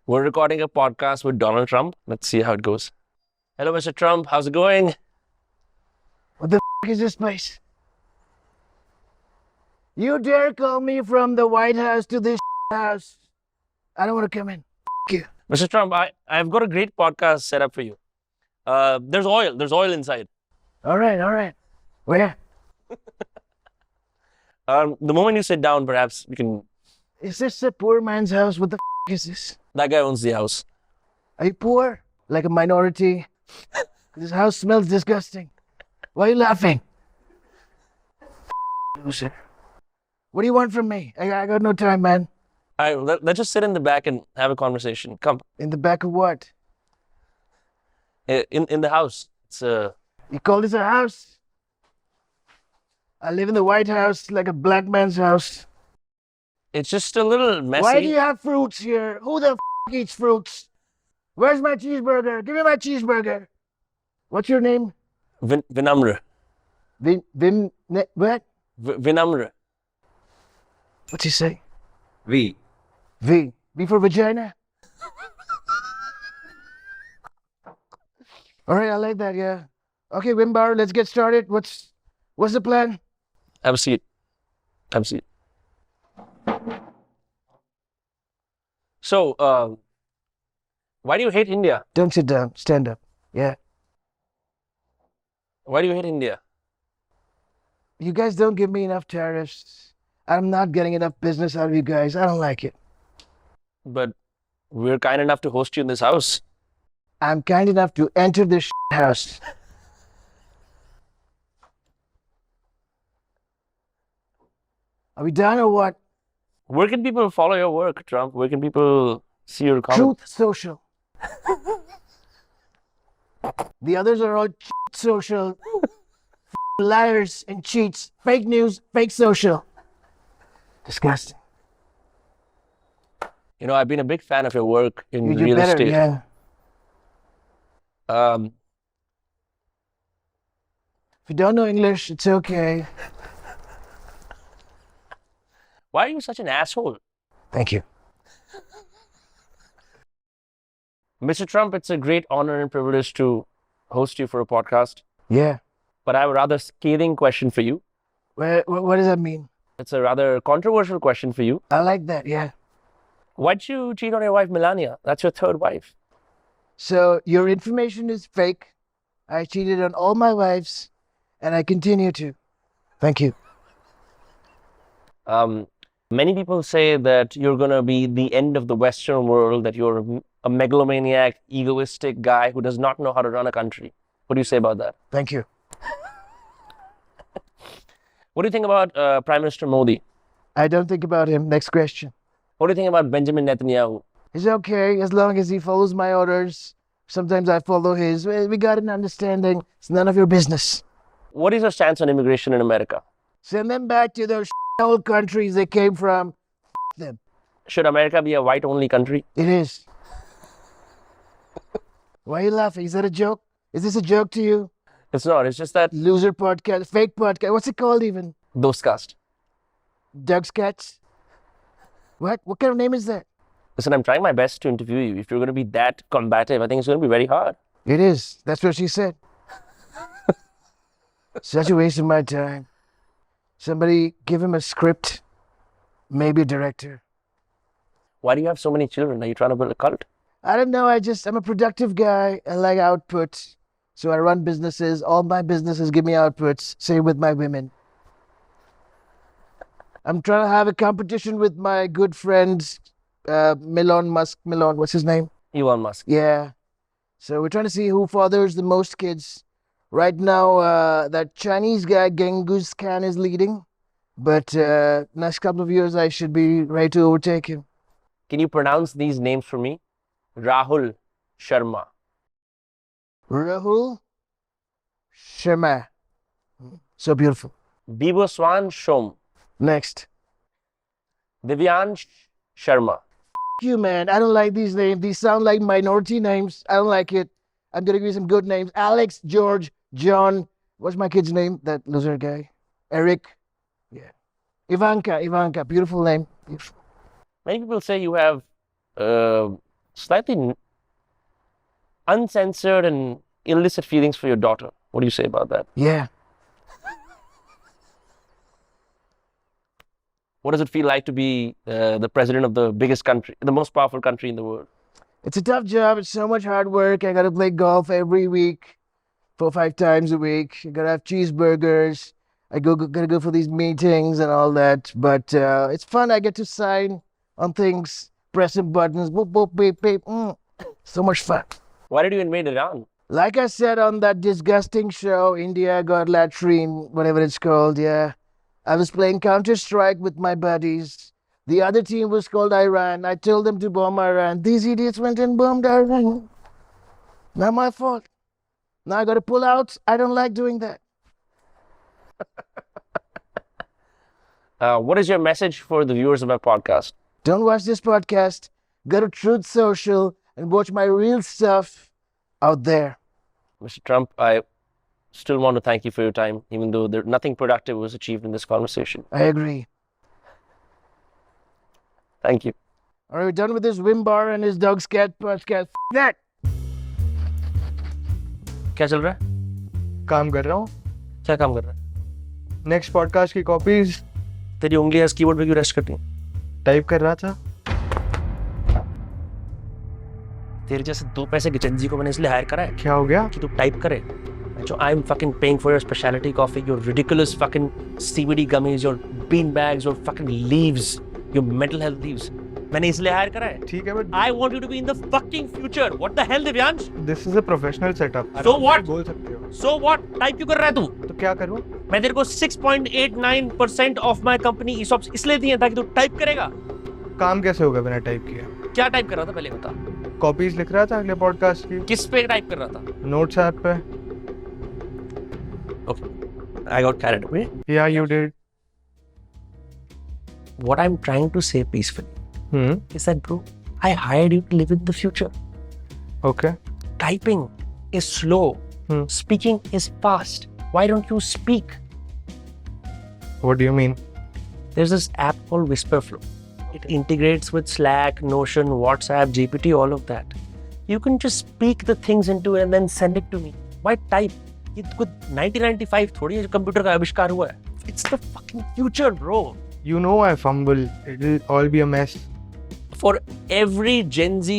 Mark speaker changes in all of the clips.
Speaker 1: We're recording a podcast with Donald Trump. Let's see how it goes. Hello, Mr. Trump. How's it going?
Speaker 2: What the is this place? You dare call me from the White House to this house? I don't want to come in. You.
Speaker 1: Mr. Trump, I've got a great podcast set up for you. There's oil. There's oil inside.
Speaker 2: All right. Where?
Speaker 1: The moment you sit down, perhaps we can...
Speaker 2: Is this a poor man's house? What the is this?
Speaker 1: That guy owns the house.
Speaker 2: Are you poor? Like a minority? This house smells disgusting. Why are you laughing? Loser. What do you want from me? I got no time, man.
Speaker 1: All right, let's just sit in the back and have a conversation. Come.
Speaker 2: In the back of what?
Speaker 1: In the house. It's
Speaker 2: You call this a house? I live in the White House like a black man's house.
Speaker 1: It's just a little messy.
Speaker 2: Why do you have fruits here? Who the eats fruits? Where's my cheeseburger? Give me my cheeseburger. What's your name?
Speaker 1: Vinamra.
Speaker 2: What?
Speaker 1: Vinamra.
Speaker 2: What's he say?
Speaker 3: V.
Speaker 2: V. V for vagina? All right, I like that, yeah. Okay, Wimbar, let's get started. What's the plan?
Speaker 1: Have a seat. Have a seat. So, why do you hate India?
Speaker 2: Don't sit down. Stand up. Yeah.
Speaker 1: Why do you hate India?
Speaker 2: You guys don't give me enough tariffs. I'm not getting enough business out of you guys. I don't like it.
Speaker 1: But we're kind enough to host you in this house.
Speaker 2: I'm kind enough to enter this house. Are we done or what?
Speaker 1: Where can people follow your work, Trump? Where can people see your comments?
Speaker 2: Truth Social. The others are all social, liars and cheats, fake news, fake social. Disgusting.
Speaker 1: You know, I've been a big fan of your work in
Speaker 2: You do
Speaker 1: real
Speaker 2: better,
Speaker 1: estate.
Speaker 2: yeah.
Speaker 1: Um,
Speaker 2: If you don't know English, it's okay.
Speaker 1: why are you such an asshole?
Speaker 2: Thank you.
Speaker 1: Mr. Trump, it's a great honor and privilege to host you for a podcast.
Speaker 2: Yeah.
Speaker 1: But I have a rather scathing question for you.
Speaker 2: What does that mean?
Speaker 1: It's a rather controversial question for you.
Speaker 2: I like that, yeah.
Speaker 1: Why'd you cheat on your wife, Melania? That's your third wife.
Speaker 2: So your information is fake. I cheated on all my wives, and I continue to. Thank you.
Speaker 1: Many people say that you're going to be the end of the Western world, that you're a megalomaniac, egoistic guy who does not know how to run a country. What do you say about that?
Speaker 2: Thank you.
Speaker 1: What do you think about Prime Minister Modi?
Speaker 2: I don't think about him. Next question.
Speaker 1: What do you think about Benjamin Netanyahu?
Speaker 2: He's okay as long as he follows my orders. Sometimes I follow his. We got an understanding. It's none of your business.
Speaker 1: What is your stance on immigration in America?
Speaker 2: Send them back to those old countries they came from. Them.
Speaker 1: Should America be a white-only country?
Speaker 2: It is. Why are you laughing? Is that a joke? Is this a joke to you?
Speaker 1: It's not. It's just that
Speaker 2: Loser podcast, fake podcast. What's it called even?
Speaker 1: those cast.
Speaker 2: Doug's Cats? What? What kind of name is that?
Speaker 1: Listen, I'm trying my best to interview you. If you're going to be that combative, I think it's going to be very hard.
Speaker 2: It is. That's what she said. Such a waste of my time. Somebody give him a script, maybe a director.
Speaker 1: Why do you have so many children? Are you trying to build a cult?
Speaker 2: I don't know. I'm a productive guy. I like output. So I run businesses. All my businesses give me outputs. Same with my women. I'm trying to have a competition with my good friend, Elon Musk. What's his name?
Speaker 1: Elon Musk.
Speaker 2: Yeah. So we're trying to see who fathers the most kids. Right now, that Chinese guy, Genghis Khan, is leading. But next couple of years, I should be ready to overtake him.
Speaker 1: Can you pronounce these names for me? Rahul Sharma.
Speaker 2: Rahul Sharma. So beautiful.
Speaker 1: Biboswan Shom.
Speaker 2: Next.
Speaker 1: Divyansh Sharma.
Speaker 2: You, man. I don't like these names. These sound like minority names. I don't like it. I'm going to give you some good names. Alex, George, John. What's my kid's name? That loser guy. Eric. Yeah. Ivanka. Beautiful name. Beautiful.
Speaker 1: Many people say you have slightly uncensored and illicit feelings for your daughter. What do you say about that?
Speaker 2: Yeah.
Speaker 1: What does it feel like to be the president of the biggest country, the most powerful country in the world?
Speaker 2: It's a tough job. It's so much hard work. I gotta play golf every week, 4 or 5 times a week. I gotta have cheeseburgers. Gotta go for these meetings and all that. But it's fun. I get to sign on things, pressing buttons. Boop, boop, beep, beep. So much fun.
Speaker 1: Why did you invade Iran?
Speaker 2: Like I said on that disgusting show, India Got Latrine, whatever it's called, yeah. I was playing Counter-Strike with my buddies. The other team was called Iran. I told them to bomb Iran. These idiots went and bombed Iran. Not my fault. Now I gotta pull out. I don't like doing that.
Speaker 1: What is your message for the viewers of my podcast?
Speaker 2: Don't watch this podcast. Go to Truth Social and watch my real stuff out there.
Speaker 1: Mr. Trump, I still want to thank you for your time, even though nothing productive was achieved in this conversation.
Speaker 2: I agree.
Speaker 1: Thank you.
Speaker 2: Are we done with this Wimbar and his dog's cat podcast? That!
Speaker 1: क्या चल रहा है?
Speaker 3: काम कर रहा हूँ.
Speaker 1: क्या काम कर रहा है?
Speaker 3: नेक्स्ट पॉडकास्ट की कॉपीज
Speaker 1: तेरी उंगलियां इस कीबोर्ड पे क्यों रेस्ट करती हैं?
Speaker 3: टाइप कर रहा था.
Speaker 1: तेरे जैसे 2 पैसे के चंजी को मैंने इसलिए हायर करा है
Speaker 3: क्या हो गया?
Speaker 1: कि तू टाइप करे. जो I'm fucking paying for your specialty coffee, your ridiculous fucking CBD gummies, your bean bags, your fucking leaves, your mental health leaves. मैंने इसलिए हायर करा है.
Speaker 3: ठीक है but
Speaker 1: I want you to be in the fucking future. What the hell, Divyansh?
Speaker 3: This is a professional setup.
Speaker 1: So what?
Speaker 3: बोल सकते हो.
Speaker 1: So what? Type क्यों कर रहा है तू?
Speaker 3: तो क्या करूँ?
Speaker 1: मैं तेरे को 6.89% ऑफ माय कंपनी ESOPs इसलिए दिए ताकि तू टाइप करेगा.
Speaker 3: काम कैसे होगा बिना टाइप किए?
Speaker 1: क्या टाइप कर रहा था पहले बता.
Speaker 3: कॉपीज लिख रहा था अगले पॉडकास्ट की.
Speaker 1: किस पे टाइप कर रहा था?
Speaker 3: नोट्स ऐप पे.
Speaker 1: Okay. I got carried away.
Speaker 3: या you did.
Speaker 1: What I'm trying to say peacefully is that, bro, I hired you to live in the future.
Speaker 3: Okay.
Speaker 1: Typing is slow. Speaking is fast. Why don't you speak?
Speaker 3: What do you mean?
Speaker 1: There's this app called Whisperflow. It integrates with Slack, Notion, WhatsApp, GPT, all of that. You can just speak the things into it and then send it to me. Why type? ये कुछ 1995 थोड़ी है जो computer का आविष्कार हुआ है. It's the fucking future, bro.
Speaker 3: You know I fumble. It'll all be a mess.
Speaker 1: For every Gen Z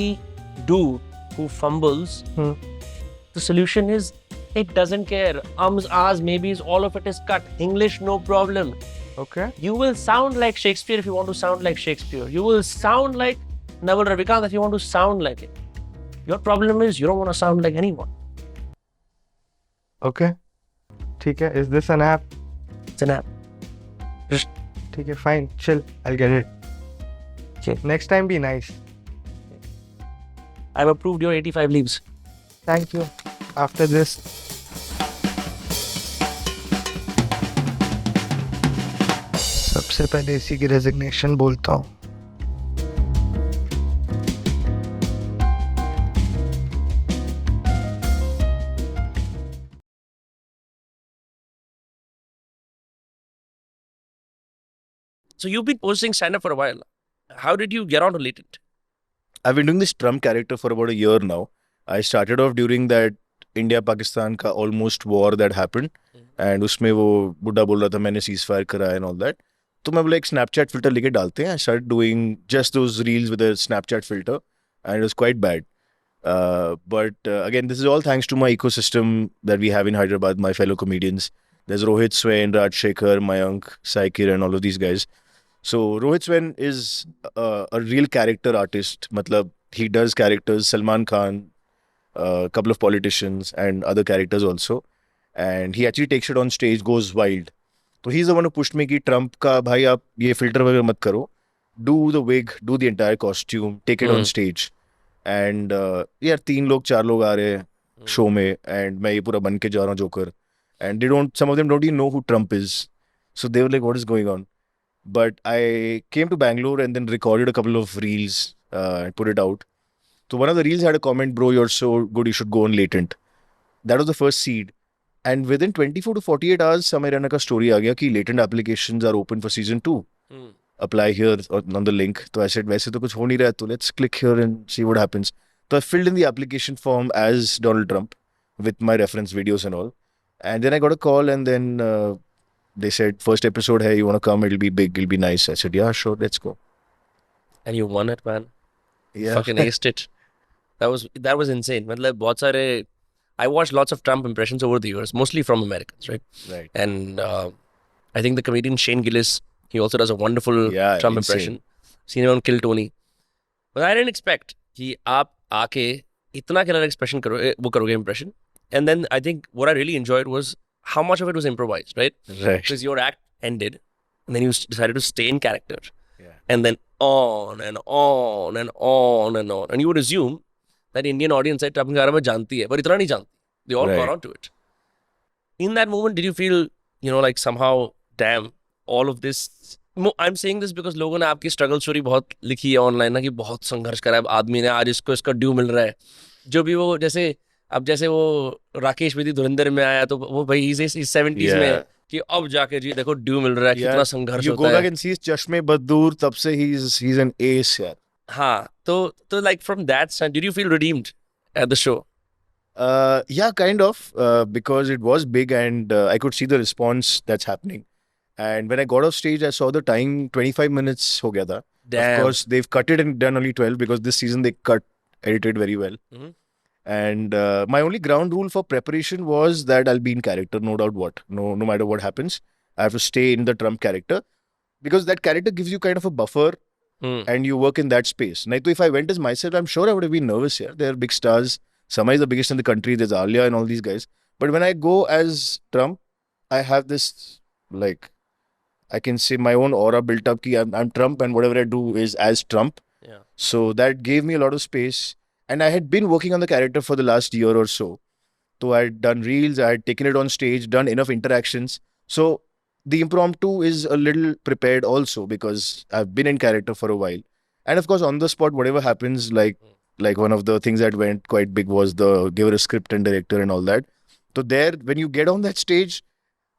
Speaker 1: dude who fumbles, the solution is it doesn't care. Ums, ahs, maybes, all of it is cut. English, no problem.
Speaker 3: Okay.
Speaker 1: You will sound like Shakespeare if you want to sound like Shakespeare. You will sound like Naval Ravikant if you want to sound like it. Your problem is you don't want to sound like anyone.
Speaker 3: Okay. ठीक है. Is this an app?
Speaker 1: It's an app. Just
Speaker 3: ठीक है. Fine. Chill. I'll get it.
Speaker 1: Okay.
Speaker 3: Next time be nice.
Speaker 1: I've approved your 85 leaves.
Speaker 3: Thank you. After this. सबसे पहले इसी की resignation बोलता हूँ.
Speaker 1: So you've been posting stand-up for a while. How did you get onto Latent?
Speaker 4: I've been doing this Trump character for about a year now. I started off during that India-Pakistan का almost war that happened. And उसमें वो बुड्ढा बोल रहा था मैंने ceasefire करा and all that. तो मैं बोला एक Snapchat filter लेके डालते हैं. I started doing just those reels with a Snapchat filter. And it was quite bad. But again, this is all thanks to my ecosystem that we have in Hyderabad, my fellow comedians. There's Rohit Swain, Raj Shekhar, Mayank, Saikir and all of these guys. So Rohit Swain is a real character artist. Matlab, he does characters, Salman Khan, a couple of politicians and other characters also. And he actually takes it on stage, goes wild. So he's the one who pushed me कि Trump का भाई आप ये filter वगैरह मत करो. Do the wig, do the entire costume, take it on stage. And यार 3 लोग 4 लोग आ रहे हैं show में and मैं ये पूरा बन के जा रहा हूँ Joker. And some of them don't even know who Trump is. So they were like, what is going on? But I came to Bangalore and then recorded a couple of reels and put it out. So one of the reels had a comment, bro, you're so good, you should go on Latent. That was the first seed. And within 24 to 48 hours, Samay Rana ka story aa gaya ki Latent applications are open for season 2. apply here on the link. So I said, वैसे तो कुछ हो नहीं रहा है, तो let's click here and see what happens. So I filled in the application form as Donald Trump with my reference videos and all. And then I got a call, and then they said, first episode, hey, you want to come? It'll be big, it'll be nice. I said, yeah, sure, let's go.
Speaker 1: And you won it, man. You
Speaker 4: Yeah.
Speaker 1: fucking aced it. That was insane. मतलब बहुत सारे I watched lots of Trump impressions over the years, mostly from Americans, right?
Speaker 4: Right.
Speaker 1: And I think the comedian Shane Gillis, he also does a wonderful
Speaker 4: Yeah,
Speaker 1: Trump
Speaker 4: insane.
Speaker 1: impression. Seen him on Kill Tony. But I didn't expect कि आप आके इतना killer expression वो करोगे impression. And then I think what I really enjoyed was how much of it was improvised, right?
Speaker 4: Right.
Speaker 1: Because your act ended, and then you decided to stay in character.
Speaker 4: Yeah.
Speaker 1: And then on and on and on and on. And you would assume that Indian audience है Trump के बारे में जानती है, पर इतना नहीं जानती. They all
Speaker 4: Right.
Speaker 1: caught on to it. In that moment, did you feel, like somehow, damn, all of this? I'm saying this because लोगों ने आपकी struggle story बहुत लिखी है online ना कि बहुत संघर्ष करा है आदमी ने, आज इसको इसका ड्यू मिल रहा है. जो भी वो जैसे वो राकेश बेदी धुरंधर में आया तो वो भाई इस 70s में है कि अब जाके जी देखो ड्यू मिल रहा है, कितना संघर्ष
Speaker 4: You
Speaker 1: होता
Speaker 4: go
Speaker 1: है.
Speaker 4: back and see Chashme Baddoor, तब से he's an ace, यार.
Speaker 1: हाँ, तो like from that side, did you feel redeemed at the show?
Speaker 4: Yeah, kind of, because it was big, and I could see the response that's happening. And when I got off stage, I saw the time 25 minutes ho gaya tha.
Speaker 1: Damn.
Speaker 4: Of course, they've cut it and done only 12 because this season they edited very well.
Speaker 1: Mhm.
Speaker 4: And my only ground rule for preparation was that I'll be in character, no doubt what. No matter what happens, I have to stay in the Trump character because that character gives you kind of a buffer and you work in that space. Nahi to if I went as myself, I'm sure I would have been nervous here. They're big stars. Samay is the biggest in the country. There's Alia and all these guys. But when I go as Trump, I have this, like, I can say my own aura built up. Ki I'm Trump and whatever I do is as Trump.
Speaker 1: Yeah.
Speaker 4: So that gave me a lot of space. And I had been working on the character for the last year or so. So I had done reels, I had taken it on stage, done enough interactions. So the impromptu is a little prepared also because I've been in character for a while. And of course, on the spot, whatever happens, like one of the things that went quite big was the give her a script and director and all that. So there, when you get on that stage,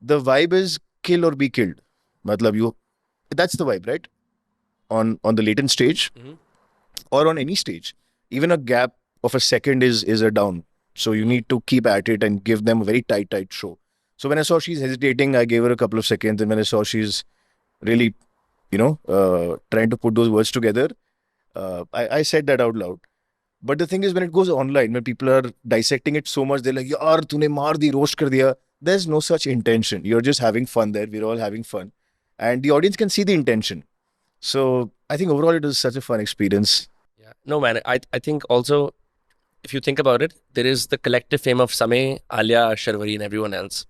Speaker 4: the vibe is kill or be killed. Matlab that's the vibe, right? On the latent stage or on any stage. Even a gap of a second is a down. So you need to keep at it and give them a very tight show. So when I saw she's hesitating, I gave her a couple of seconds. And when I saw she's really, trying to put those words together, I said that out loud. But the thing is, when it goes online, when people are dissecting it so much, they're like, yaar, tune maar di, roast kar diya. There's no such intention. You're just having fun there. We're all having fun. And the audience can see the intention. So I think overall it was such a fun experience.
Speaker 1: Yeah. No, man. I think also, if you think about it, there is the collective fame of Samay, Alia, Sharvari, and everyone else.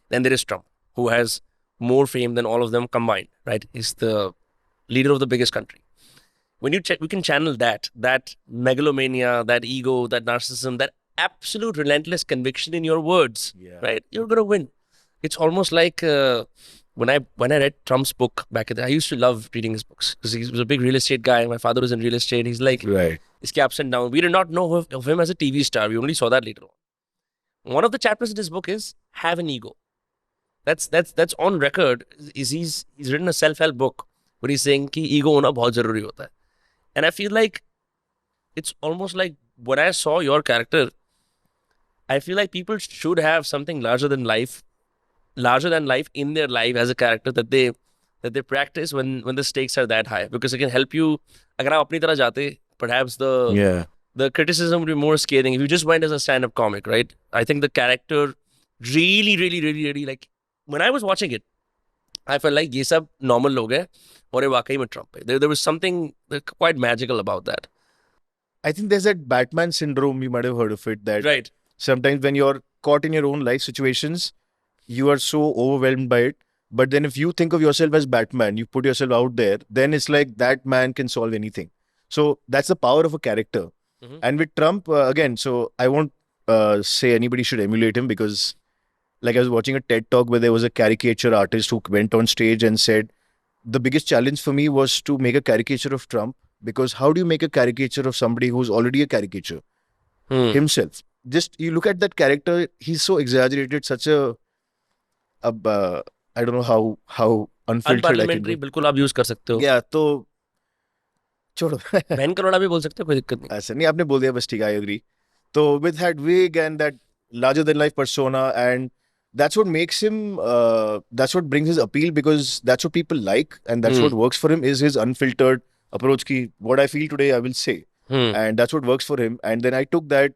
Speaker 1: Then there is Trump, who has more fame than all of them combined, right? He's the leader of the biggest country. When you we can channel that megalomania, that ego, that narcissism, that absolute relentless conviction in your words, right? You're going to win. It's almost like when I read Trump's book back in the day, I used to love reading his books because he was a big real estate guy. My father was in real estate. He's like,
Speaker 4: Right.
Speaker 1: Iske ups and downs. We did not know of him as a TV star. We only saw that later on. One of the chapters in his book is have an ego. That's on record. He's written a self-help book where he's saying कि ego होना बहुत जरूरी होता है. And I feel like it's almost like when I saw your character, I feel like people should have something larger than life in their life as a character that they practice when the stakes are that high, because it can help you. अगर आप अपनी तरह जाते, perhaps the criticism would be more scathing. If you just went as a stand-up comic, right? I think the character really like, when I was watching it, I felt like ये सब normal लोग हैं और ये वाकई में Trump है. There was something quite magical about that.
Speaker 4: I think there's that Batman syndrome, you might have heard of it, that
Speaker 1: Right.
Speaker 4: sometimes when you're caught in your own life situations, you are so overwhelmed by it. But then if you think of yourself as Batman, you put yourself out there, then it's like that man can solve anything. So that's the power of a character.
Speaker 1: Mhm.
Speaker 4: And with Trump, again, so I won't say anybody should emulate him, because like I was watching a TED talk where there was a caricature artist who went on stage and said, the biggest challenge for me was to make a caricature of Trump, because how do you make a caricature of somebody who's already a caricature himself? Just you look at that character, he's so exaggerated, such a I don't know how unfiltered. I can
Speaker 1: unparliamentary
Speaker 4: go.
Speaker 1: बिल्कुल आप use कर सकते हो.
Speaker 4: Yeah, तो छोड़ो.
Speaker 1: बहन करोड़ा भी बोल सकते हो, कोई दिक्कत नहीं.
Speaker 4: ऐसा नहीं, आपने बोल दिया बस ठीक, I agree. So with that wig and that larger than life persona, and that's what makes him, that's what brings his appeal, because that's what people like, and that's what works for him is his unfiltered approach. Ki what I feel today, I will say, and that's what works for him. And then I took that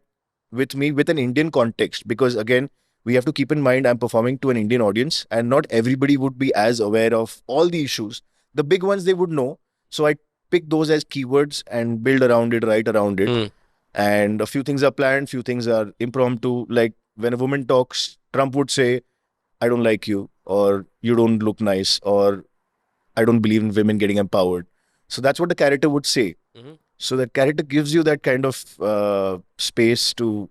Speaker 4: with me with an Indian context, because again, we have to keep in mind I'm performing to an Indian audience, and not everybody would be as aware of all the issues. The big ones they would know, so I pick those as keywords and build around it, write around it. And a few things are planned, few things are impromptu. Like when a woman talks, Trump would say, I don't like you, or you don't look nice, or I don't believe in women getting empowered. So that's what the character would say. So that character gives you that kind of space to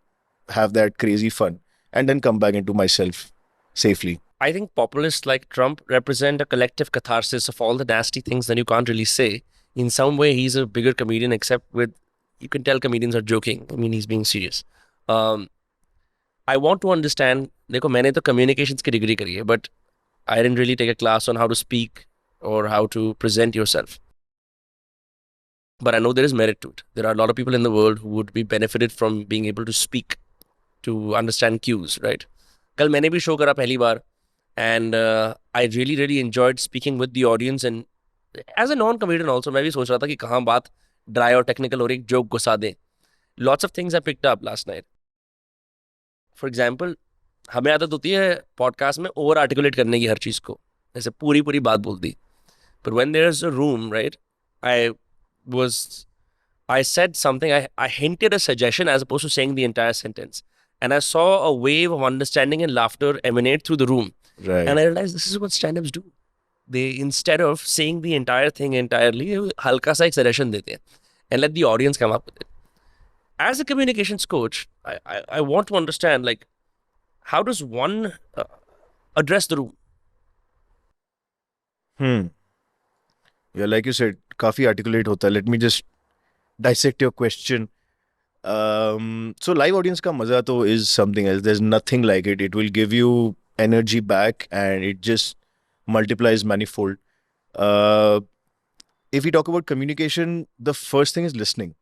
Speaker 4: have that crazy fun and then come back into myself safely.
Speaker 1: I think populists like Trump represent a collective catharsis of all the nasty things that you can't really say. In some way, he's a bigger comedian, except with, you can tell comedians are joking. I mean, he's being serious. I want to understand, देखो मैंने तो communications की degree करी है, but I didn't really take a class on how to speak or how to present yourself. But I know there is merit to it. There are a lot of people in the world who would be benefited from being able to speak, to understand cues, right? कल मैंने भी show करा पहली बार, and I really enjoyed speaking with the audience, and as a non-comedian also, मैं भी सोच रहा था कि कहाँ बात dry और technical और एक joke घुसा दें. Lots of things I picked up last night. For example, हमें आदत होती है पॉडकास्ट में ओवर आर्टिकुलेट करने की हर चीज़ को, जैसे पूरी बात बोल दी. But when there's a room, right, I said something, I hinted a suggestion as opposed to saying the entire sentence. And I saw a wave of understanding and laughter emanate through the room.
Speaker 4: Right.
Speaker 1: And I realized this is what stand-ups do. They, instead of saying the entire thing entirely, halka sa ek suggestion dete hain and let the audience come up with it. As a communications coach, I want to understand, like, how does one address the room?
Speaker 4: Yeah, like you said, काफी articulate होता है. Let me just dissect your question. So live audience का मजा तो is something else. There's nothing like it. It will give you energy back, and it just multiplies manifold. If we talk about communication, the first thing is listening.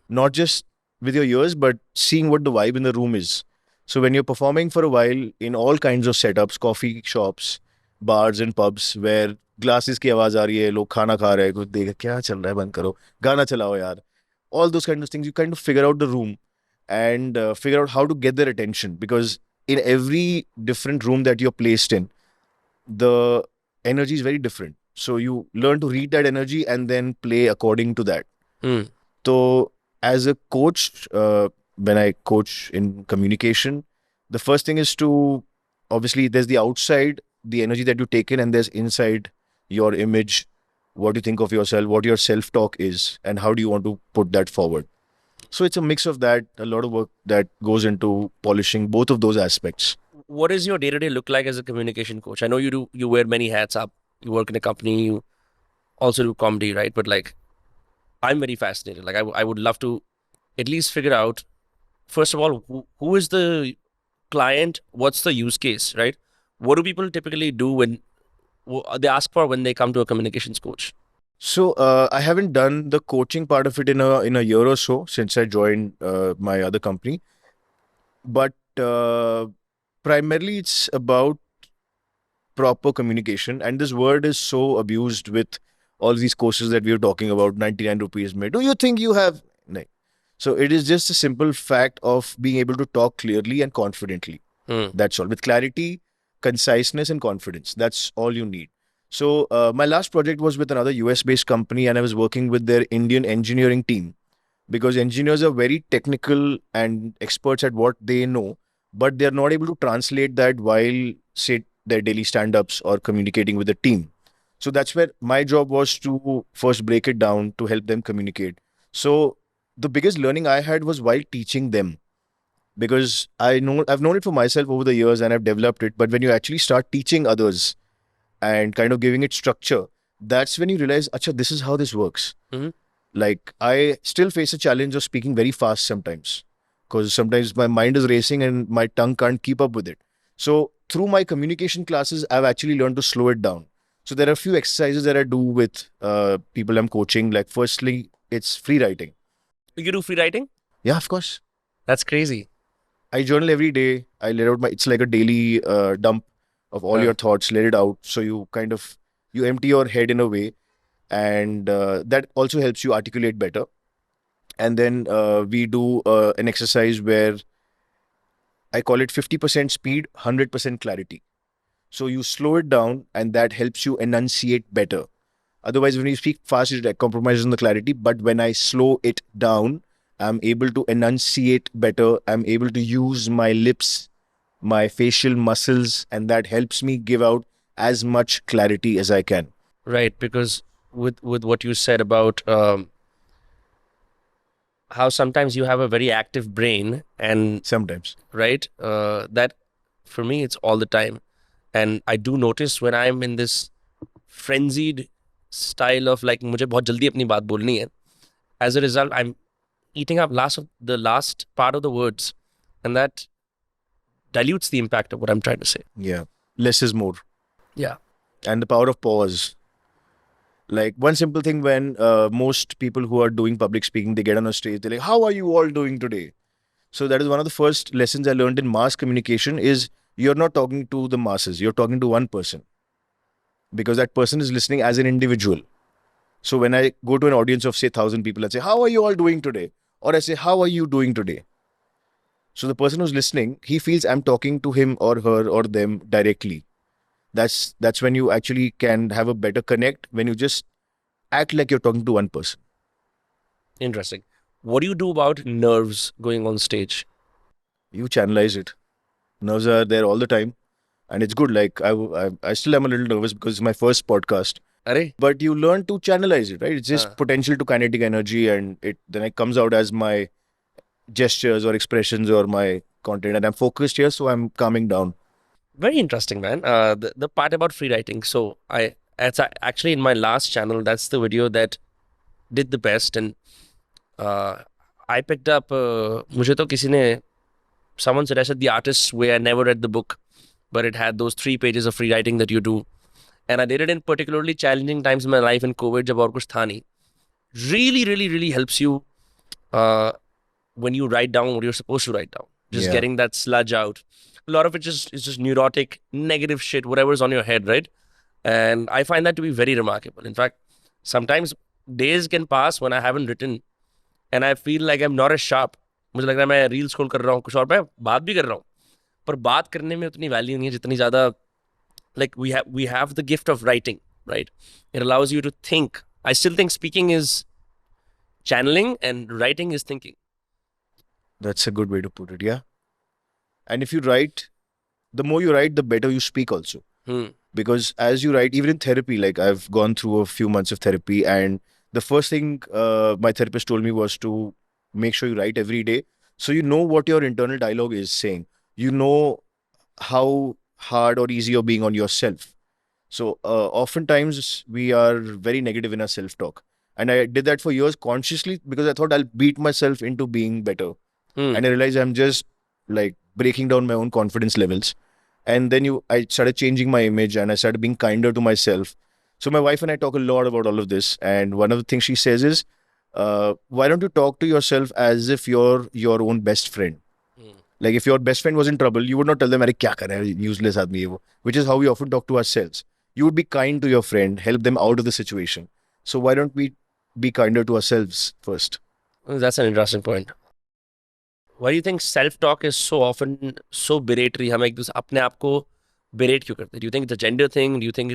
Speaker 4: Not just with your ears, but seeing what the vibe in the room is. So when you're performing for a while in all kinds of setups, coffee shops, bars and pubs, where glasses की आवाज आ रही है, लोग खाना खा रहे हैं, कुछ देखा क्या चल रहा है, बंद करो, गाना चलाओ यार. All those kind of things, you kind of figure out the room and figure out how to get their attention, because in every different room that you're placed in, the energy is very different. So you learn to read that energy and then play according to that. So as a coach, when I coach in communication, the first thing is to, obviously there's the outside, the energy that you take in, and there's inside your image, what you think of yourself, what your self-talk is, and how do you want to put that forward. So it's a mix of that, a lot of work that goes into polishing both of those aspects.
Speaker 1: What does your day-to-day look like as a communication coach? I know you wear many hats up. You work in a company, you also do comedy, right? But like, I'm very fascinated. Like, I would love to at least figure out, first of all, who is the client? What's the use case, right? What do people typically do when they ask for when they come to a communications coach?
Speaker 4: So I haven't done the coaching part of it in a year or so since I joined my other company. But primarily it's about proper communication. And this word is so abused with all these courses that we are talking about, 99 rupees made. Do you think you have? No. So it is just a simple fact of being able to talk clearly and confidently. That's all. With clarity, conciseness and confidence. That's all you need. So my last project was with another US-based company, and I was working with their Indian engineering team, because engineers are very technical and experts at what they know, but they're not able to translate that while, say, their daily stand-ups or communicating with the team. So that's where my job was to first break it down to help them communicate. So the biggest learning I had was while teaching them, because I've known it for myself over the years and I've developed it. But when you actually start teaching others and kind of giving it structure, that's when you realize, acha, this is how this works. Like, I still face a challenge of speaking very fast sometimes, because sometimes my mind is racing and my tongue can't keep up with it. So through my communication classes, I've actually learned to slow it down. So there are a few exercises that I do with people I'm coaching. Like firstly, it's free writing.
Speaker 1: You do free writing?
Speaker 4: Yeah, of course.
Speaker 1: That's crazy.
Speaker 4: I journal every day. I let out it's like a daily dump of all your thoughts, let it out. So you kind of, you empty your head in a way, and that also helps you articulate better. And then we do an exercise where I call it 50% speed, 100% clarity. So you slow it down, and that helps you enunciate better. Otherwise, when you speak fast, it compromises on the clarity. But when I slow it down, I'm able to enunciate better. I'm able to use my lips, my facial muscles, and that helps me give out as much clarity as I can.
Speaker 1: Right, because with what you said about how sometimes you have a very active brain, and
Speaker 4: Sometimes.
Speaker 1: right, that for me it's all the time, and I do notice when I'm in this frenzied style of like मुझे बहुत जल्दी अपनी बात बोलनी है. As a result, I'm eating up the last part of the words, and that dilutes the impact of what I'm trying to say.
Speaker 4: Yeah. Less is more.
Speaker 1: Yeah.
Speaker 4: And the power of pause. Like one simple thing, when most people who are doing public speaking, they get on a stage, they're like, how are you all doing today? So that is one of the first lessons I learned in mass communication is you're not talking to the masses, you're talking to one person. Because that person is listening as an individual. So when I go to an audience of say 1,000 people, I say, how are you all doing today? Or I say, how are you doing today? So the person who's listening, he feels I'm talking to him or her or them directly. That's when you actually can have a better connect, when you just act like you're talking to one person.
Speaker 1: Interesting. What do you do about nerves going on stage?
Speaker 4: You channelize it. Nerves are there all the time. And it's good. Like I still am a little nervous because it's my first podcast.
Speaker 1: Arey,
Speaker 4: But you learn to channelize it, right? It's just potential to kinetic energy, and it comes out as my gestures or expressions or my content. And I'm focused here, so I'm calming down.
Speaker 1: very interesting, man. The part about free writing. So actually in my last channel, that's the video that did the best, and I picked up. मुझे तो किसी ने someone suggested The Artist's Way. I never read the book, but it had those 3 pages of free writing that you do, and I did it in particularly challenging times in my life in COVID, जब और कुछ था नहीं. Really, really, really helps you when you write down what you're supposed to write down. Just
Speaker 4: Yeah.
Speaker 1: getting that sludge out. A lot of it is just neurotic, negative shit, whatever's on your head, right? And I find that to be very remarkable. In fact, sometimes days can pass when I haven't written, and I feel like I'm not as sharp. मुझे लग रहा है मैं reel scroll कर रहा हूँ, कुछ और मैं बात भी कर रहा हूँ, पर बात करने में उतनी वैल्यू नहीं है जितनी ज़्यादा. Like we have the gift of writing, right? It allows you to think. I still think speaking is channeling and writing is thinking.
Speaker 4: That's a good way to put it, yeah. And if you write, the more you write, the better you speak also. Because as you write, even in therapy, like I've gone through a few months of therapy, and the first thing my therapist told me was to make sure you write every day, so you know what your internal dialogue is saying. You know how hard or easy you're being on yourself. So oftentimes we are very negative in our self-talk. And I did that for years consciously because I thought I'll beat myself into being better. And I realized I'm just like breaking down my own confidence levels. And then I started changing my image, and I started being kinder to myself. So my wife and I talk a lot about all of this. And one of the things she says is, why don't you talk to yourself as if you're your own best friend? Like if your best friend was in trouble, you would not tell them, "Arey kya kar raha hai, useless aadmi hai wo," which is how we often talk to ourselves. You would be kind to your friend, help them out of the situation. So why don't we be kinder to ourselves first?
Speaker 1: That's an interesting point. Why do you think self-talk is so often so beratory? हम एक दूसरे अपने आप को berate क्यों करते हैं? Do you think it's a gender thing? Do you think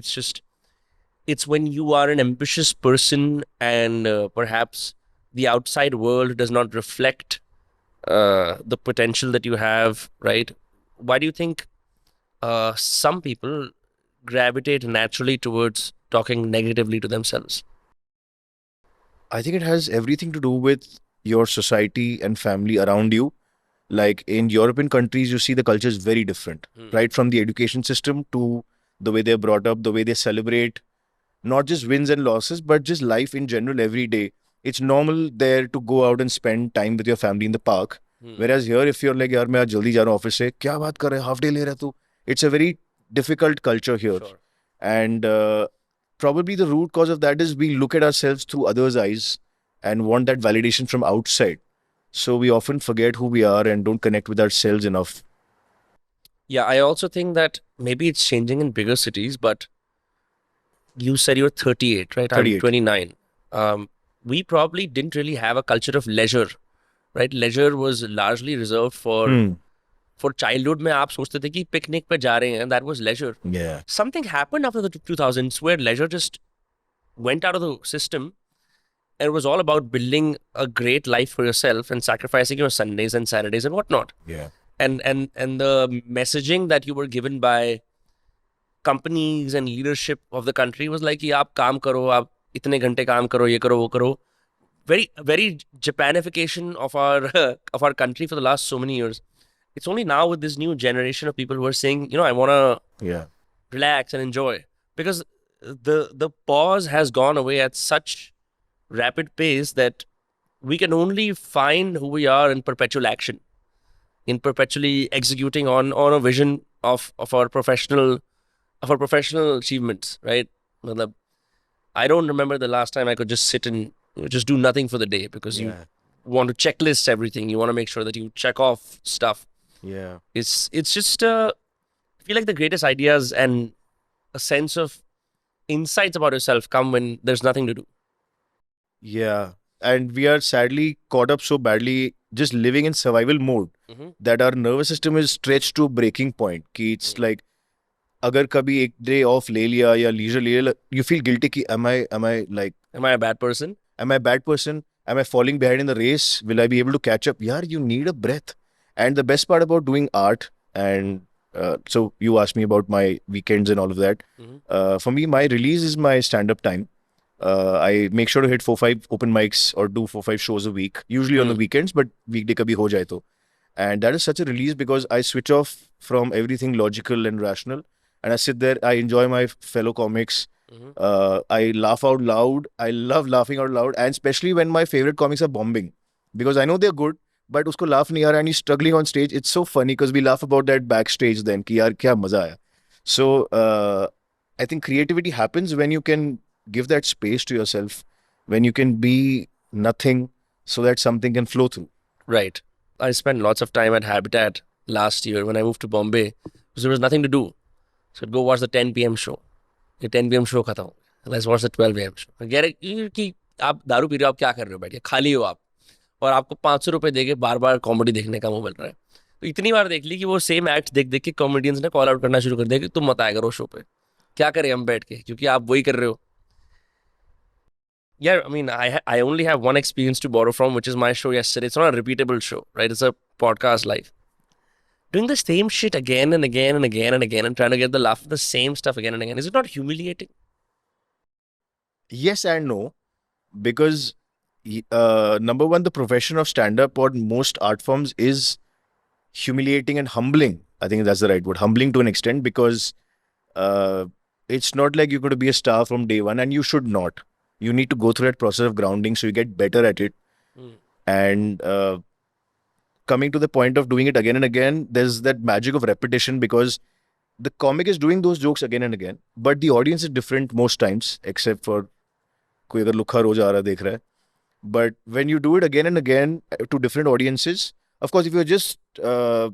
Speaker 1: it's when you are an ambitious person and perhaps the outside world does not reflect the potential that you have, right? Why do you think some people gravitate naturally towards talking negatively to themselves?
Speaker 4: I think it has everything to do with your society and family around you. Like in European countries, you see the culture is very different, right? From the education system to the way they're brought up, the way they celebrate, not just wins and losses, but just life in general every day. It's normal there to go out and spend time with your family in the park. Whereas here, if you're like, yaar, main aaj jaldi ja raha hu office se, kya baat kar raha hai, half day le raha tu? It's a very difficult culture here.
Speaker 1: Sure.
Speaker 4: And probably the root cause of that is we look at ourselves through others' eyes and want that validation from outside. So we often forget who we are and don't connect with ourselves enough.
Speaker 1: Yeah, I also think that maybe it's changing in bigger cities, but you said you're 38, right? I'm
Speaker 4: 38.
Speaker 1: 29. We probably didn't really have a culture of leisure, right? Leisure was largely reserved for childhood. में आप सोचते थे कि picnic पे जा रहे हैं, and that was leisure.
Speaker 4: Yeah.
Speaker 1: Something happened after the 2000s where leisure just went out of the system. And it was all about building a great life for yourself and sacrificing your Sundays and Saturdays and whatnot.
Speaker 4: Yeah.
Speaker 1: And the messaging that you were given by companies and leadership of the country was like कि आप काम करो, आप इतने घंटे काम करो, ये करो, वो करो. Very Japanification of our of our country for the last so many years. It's only now with this new generation of people who are saying, I want to
Speaker 4: Yeah.
Speaker 1: relax and enjoy, because the pause has gone away at such rapid pace that we can only find who we are in perpetual action, in perpetually executing on a vision of our professional achievements, right? Matlab, I don't remember the last time I could just sit and just do nothing for the day, because you want to checklist everything. You want to make sure that you check off stuff.
Speaker 4: Yeah.
Speaker 1: It's just I feel like the greatest ideas and a sense of insights about yourself come when there's nothing to do.
Speaker 4: Yeah. And we are sadly caught up so badly just living in survival mode that our nervous system is stretched to a breaking point. Ki it's like, agar kabhi ek day off le liya ya leisure le liya, you feel guilty ki am I
Speaker 1: a bad person?
Speaker 4: Am I a bad person? Am I falling behind in the race? Will I be able to catch up? Yeah, you need a breath. And the best part about doing art, and so you asked me about my weekends and all of that. For me, my release is my stand-up time. I make sure to hit 4-5 open mics or do 4-5 shows a week, usually on the weekends, but weekday kabhi ho jaye to. And that is such a release because I switch off from everything logical and rational. And I sit there, I enjoy my fellow comics. I laugh out loud. I love laughing out loud. And especially when my favorite comics are bombing. Because I know they're good, but usko laugh nahi aa raha and he's struggling on stage. It's so funny because we laugh about that backstage then. Ki yaar kya maza aaya. So I think creativity happens when you can give that space to yourself, when you can be nothing so that something can flow through.
Speaker 1: Right. I spent lots of time at Habitat last year when I moved to Bombay because there was nothing to do. So I'd go watch the 10 p.m. show. The 10 p.m. show खत्म. Let's watch the 12 a.m. show. कह रहे कि आप दारू P रहे हो, आप क्या कर रहे हो बैठ के, खाली हो आप, और आपको 500 रुपए देके बार बार कॉमेडी देखने का वो मिल रहा है. तो इतनी बार देख ली कि वो सेम एक्ट देख देख के कॉमेडियंस ने कॉल आउट करना शुरू कर दिया कि तुम मत आया करो शो पे. क्या करें हम बैठ के, क्योंकि आप वही कर रहे हो. Yeah, I mean, I only have one experience to borrow from, which is my show yesterday. It's not a repeatable show, right? It's a podcast live. Doing the same shit again and again and again and again and trying to get the laugh of the same stuff again and again. Is it not humiliating?
Speaker 4: Yes and no. Because number one, the profession of stand-up or most art forms is humiliating and humbling. I think that's the right word. Humbling to an extent because it's not like you're going to be a star from day one, and you should not. You need to go through that process of grounding so you get better at it. And coming to the point of doing it again and again, there's that magic of repetition because the comic is doing those jokes again and again, but the audience is different most times, except for कोई अगर लुखा रोज आ रहा देख रहा है. But when you do it again and again to different audiences, of course, if you're just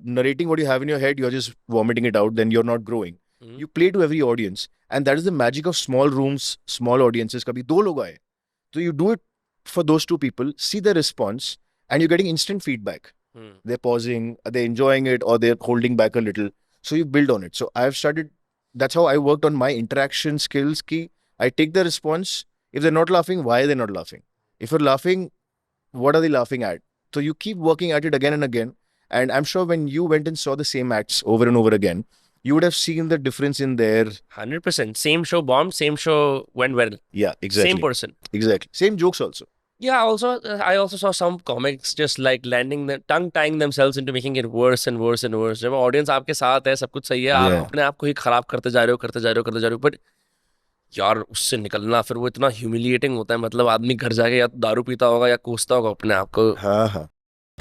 Speaker 4: narrating what you have in your head, you're just vomiting it out, then you're not growing. You play to every audience. And that is the magic of small rooms, small audiences. Kabhi do log aaye. So you do it for those two people, see the response, and you're getting instant feedback. They're pausing, they're enjoying it, or they're holding back a little. So you build on it. So I've started, that's how I worked on my interaction skills. Ki I take the response. If they're not laughing, why are they not laughing? If you're laughing, what are they laughing at? So you keep working at it again and again. And I'm sure when you went and saw the same acts over and over again, you would have seen the difference in their...
Speaker 1: 100%. Same show bombed, same show went well.
Speaker 4: Yeah, exactly.
Speaker 1: Same person.
Speaker 4: Exactly. Same jokes also.
Speaker 1: Yeah, I also saw some comics just like tongue-tying themselves into making it worse and worse and worse. जब audience आपके साथ है, सब कुछ सही है, आप अपने आप को ही खराब करते जा रहे हो. But यार उससे निकलना फिर वो इतना humiliating होता है. मतलब आदमी घर जाके या दारू पीता होगा या कोसता होगा अपने आप को.
Speaker 4: हाँ.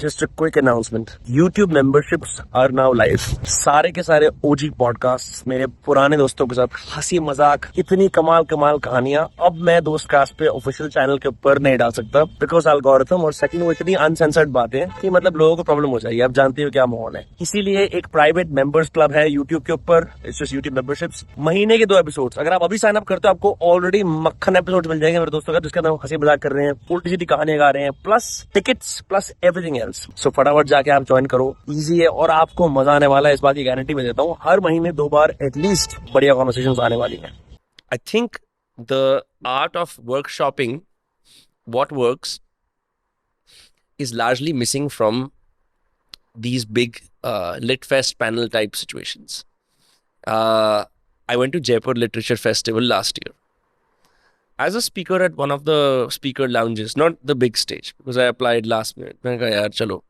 Speaker 1: Just a quick announcement. YouTube memberships are now live. सारे के सारे OG podcasts मेरे पुराने दोस्तों के साथ हंसी मजाक इतनी कमाल कमाल कहानियां अब मैं दोस्त कास्ट पे ऑफिशियल चैनल के ऊपर नहीं डाल सकता बिकॉज एल्गोरिथम और सेकंड वो इतनी अनसेंसर्ड बातें कि मतलब लोगों को प्रॉब्लम हो जाएगी. आप जानते हो क्या माहौल है. इसीलिए एक प्राइवेट मेंबर्स क्लब है YouTube के ऊपर. It's just YouTube memberships. महीने के 2 एपिसोड्स अगर आप अभी साइन अप करते हो आपको ऑलरेडी मक्खन एपिसोड मिल जाएंगे मेरे दोस्तों का जिसके अंदर हम हंसी मजाक कर रहे हैं, उल्टी सीधी कहानियां गा रहे हैं, plus tickets plus everything else. So फटाफट जाके आप ज्वाइन करो. इजी है और आपको मजा आने वाला है. इस बात की गारंटी मैं देता हूँ. हर महीने 2 बार एटलीस्ट बढ़िया कॉन्वर्सेशंस आने वाली हैं. I think the art of workshopping what works is largely missing from these big lit fest panel type situations. I went to Jaipur Literature Festival last year as a speaker at one of the speaker lounges, not the big stage because I applied last minute. मैंने कहा यार चलो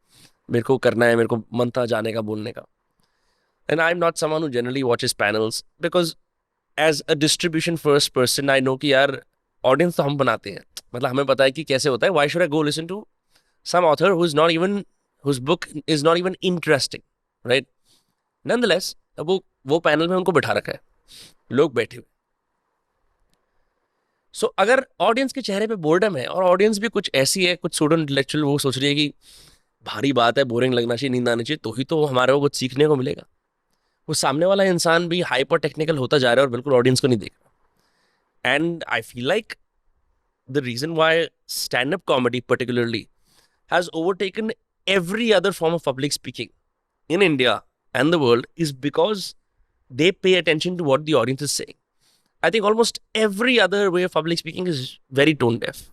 Speaker 1: मेरे को करना है, मेरे को मन था जाने का बोलने का. And I'm not someone who generally watches panels because as a distribution first person I know कि यार audience तो हम बनाते हैं. मतलब हमें पता है कि कैसे होता है. Why should I go listen to some author whose book is not even interesting, right? Nonetheless, अब वो पैनल में उनको बिठा रखा है, लोग बैठे हुए. सो अगर ऑडियंस के चेहरे पे बोर्डम है और ऑडियंस भी कुछ ऐसी है, कुछ सूडो इंटेलेक्चुअल वो सोच रही है कि भारी बात है, बोरिंग लगना चाहिए, नींद आनी चाहिए, तो ही तो हमारे को कुछ सीखने को मिलेगा. वो सामने वाला इंसान भी हाइपर टेक्निकल होता जा रहा है और बिल्कुल ऑडियंस को नहीं देख रहा. And I feel like the reason why stand up comedy particularly has overtaken every other form of public speaking in India and the world is because they pay attention to what the audience is saying. I think almost every other way of public speaking is very tone deaf.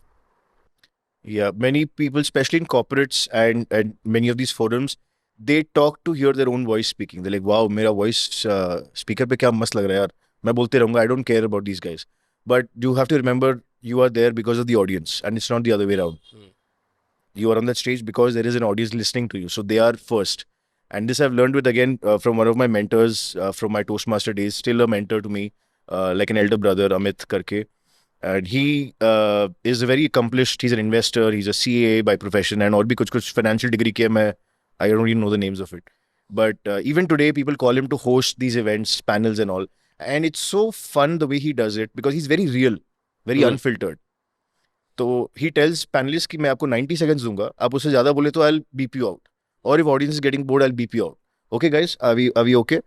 Speaker 4: Yeah, many people, especially in corporates and many of these forums, they talk to hear their own voice speaking. They're like, wow, मेरा voice speaker पे क्या मस्त लग रहा है यार, मैं बोलते रहूँगा. I don't care about these guys. But you have to remember you are there because of the audience and it's not the other way around. You are on that stage because there is an audience listening to you. So they are first. And this I've learned with, again, from one of my mentors from my Toastmaster days, still a mentor to me, like an elder brother, Amit Karke. And he is a very accomplished, he's an investor, he's a CA by profession, and और भी कुछ financial degree किया मैं, I don't even know the names of it. But even today, people call him to host these events, panels and all. And it's so fun the way he does it because he's very real, very unfiltered. तो he tells panelists कि मैं आपको 90 seconds दूंगा, आप उससे ज़्यादा बोले तो I'll beep you out. Or if audience is getting bored, I'll beep you out. Okay guys, are we okay?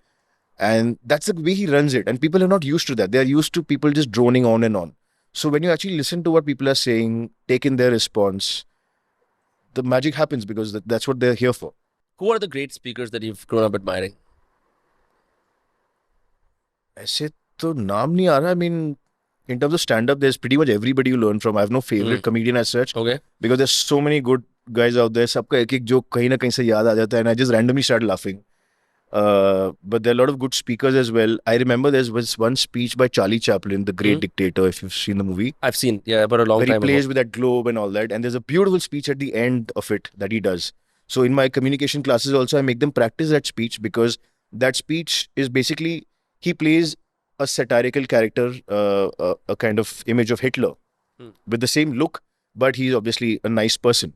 Speaker 4: And that's the way he runs it. And people are not used to that. They are used to people just droning on and on. So when you actually listen to what people are saying, take in their response, the magic happens because that's what they're here for.
Speaker 1: Who are the great speakers that you've grown up admiring?
Speaker 4: ऐसे तो नाम नहीं आ रहा. I mean, in terms of stand-up, there's pretty much everybody you learn from. I have no favorite comedian as such.
Speaker 1: Okay.
Speaker 4: Because there's so many good guys out there. सबका एक joke कहीं ना कहीं से याद आ जाता है. And I just randomly started laughing. But there are a lot of good speakers as well. I remember there was one speech by Charlie Chaplin, the great dictator, if you've seen the movie.
Speaker 1: I've seen, yeah, but a long
Speaker 4: where
Speaker 1: time
Speaker 4: he plays
Speaker 1: ago.
Speaker 4: with that globe and all that. And there's a beautiful speech at the end of it that he does. So in my communication classes also, I make them practice that speech because that speech is basically, he plays a satirical character, a kind of image of Hitler with the same look, but he's obviously a nice person.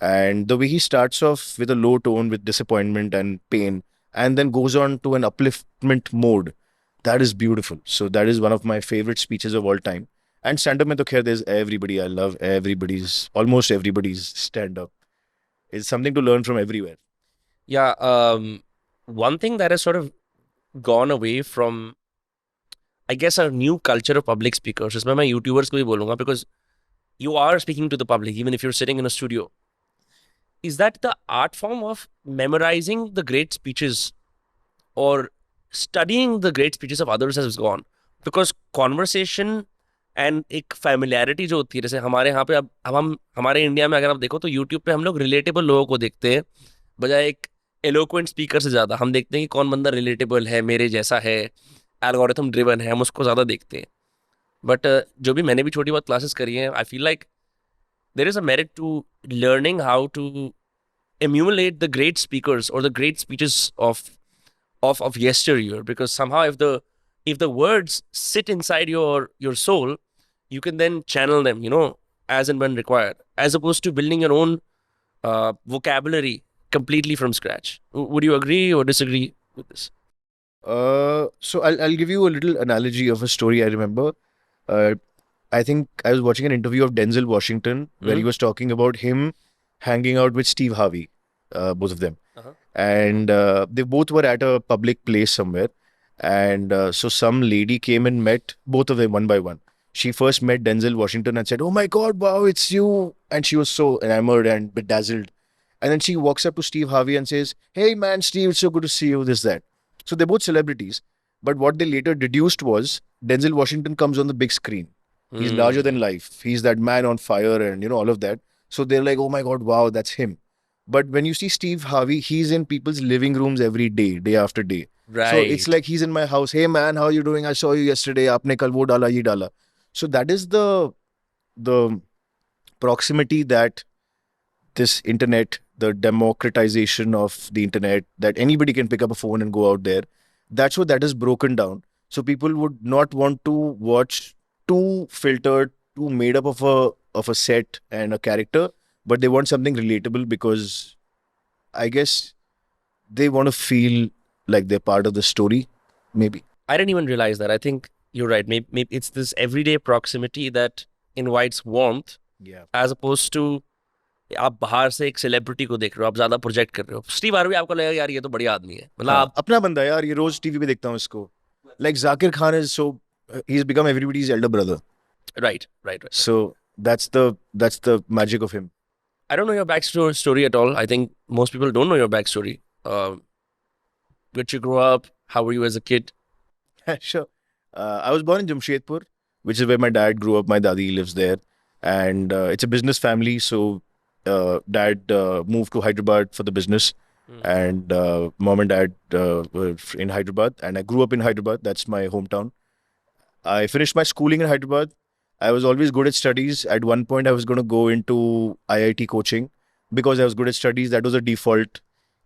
Speaker 4: And the way he starts off with a low tone, with disappointment and pain, and then goes on to an upliftment mode, that is beautiful. So that is one of my favorite speeches of all time. And stand-up mein to khair, there's everybody. I love almost everybody's stand-up. It's something to learn from everywhere.
Speaker 1: Yeah, one thing that has sort of gone away from, I guess, a new culture of public speakers, इसमें मैं YouTubers को भी बोलूँगा because you are speaking to the public even if you're sitting in a studio, is that the art form of memorizing the great speeches or studying the great speeches of others has gone. Because conversation and एक familiarity जो होती है, जैसे हमारे यहाँ पे अब हम हमारे इंडिया में अगर आप देखो तो YouTube पे हम लोग रिलेटेबल लोगों को देखते हैं बजाय एक एलोक्वेंट स्पीकर से ज़्यादा. हम देखते हैं कि कौन बंदा रिलेटेबल है, मेरे जैसा है, एल्गोरिथम ड्रिवन है, हम उसको ज़्यादा देखते हैं. बट जो भी मैंने भी छोटी बहुत क्लासेस करी हैं, I feel like there is a merit to learning how to emulate the great speakers or the great speeches of yesteryear, because somehow if the words sit inside your soul, you can then channel them, as and when required, as opposed to building your own vocabulary completely from scratch. Would you agree or disagree with this?
Speaker 4: So I'll give you a little analogy of a story I remember. Uh, I think I was watching an interview of Denzel Washington where he
Speaker 1: Mhm.
Speaker 4: was talking about him hanging out with Steve Harvey, both of them.
Speaker 1: Uh-huh.
Speaker 4: And they both were at a public place somewhere. And so some lady came and met both of them one by one. She first met Denzel Washington and said, "Oh my God, wow, it's you." And she was so enamored and bedazzled. And then she walks up to Steve Harvey and says, "Hey man, Steve, it's so good to see you, this, that." So they're both celebrities. But what they later deduced was Denzel Washington comes on the big screen. He's larger than life. He's that man on fire and, all of that. So they're like, oh my God, wow, that's him. But when you see Steve Harvey, he's in people's living rooms every day, day after day.
Speaker 1: Right.
Speaker 4: So it's like he's in my house. Hey man, how are you doing? I saw you yesterday. Aapne kal wo dala, ye dala. So that is the proximity that this internet, the democratization of the internet, that anybody can pick up a phone and go out there. That's what that is broken down. So people would not want to watch too filtered, too made up of a set and a character, but they want something relatable because I guess they want to feel like they're part of the story, maybe.
Speaker 1: I didn't even realize that. I think you're right. Maybe it's this everyday proximity that invites warmth
Speaker 4: Yeah.
Speaker 1: as opposed to आप बाहर से एक celebrity को देख रहे हो, आप ज्यादा प्रोजेक्ट कर रहे हो. स्टीव हार्वी आपको लगेगा यार ये तो बढ़िया आदमी है. मतलब
Speaker 4: हाँ,
Speaker 1: आप
Speaker 4: अपना बंदा है यार, ये रोज टीवी पे देखता हूँ इसको. Like Zakir Khan is so he's become everybody's elder brother.
Speaker 1: right.
Speaker 4: So that's the magic of him.
Speaker 1: I don't know your backstory at all. I think most people don't know your backstory. Where you grew up, how were you as a kid?
Speaker 4: Sure. I was born in Jamshedpur, which is where my dad grew up. My dadi lives there, and it's a business family. So dad moved to Hyderabad for the business, and mom and dad were in Hyderabad, and I grew up in Hyderabad. That's my hometown. I finished my schooling in Hyderabad. I was always good at studies. At one point, I was going to go into IIT coaching because I was good at studies. That was a default.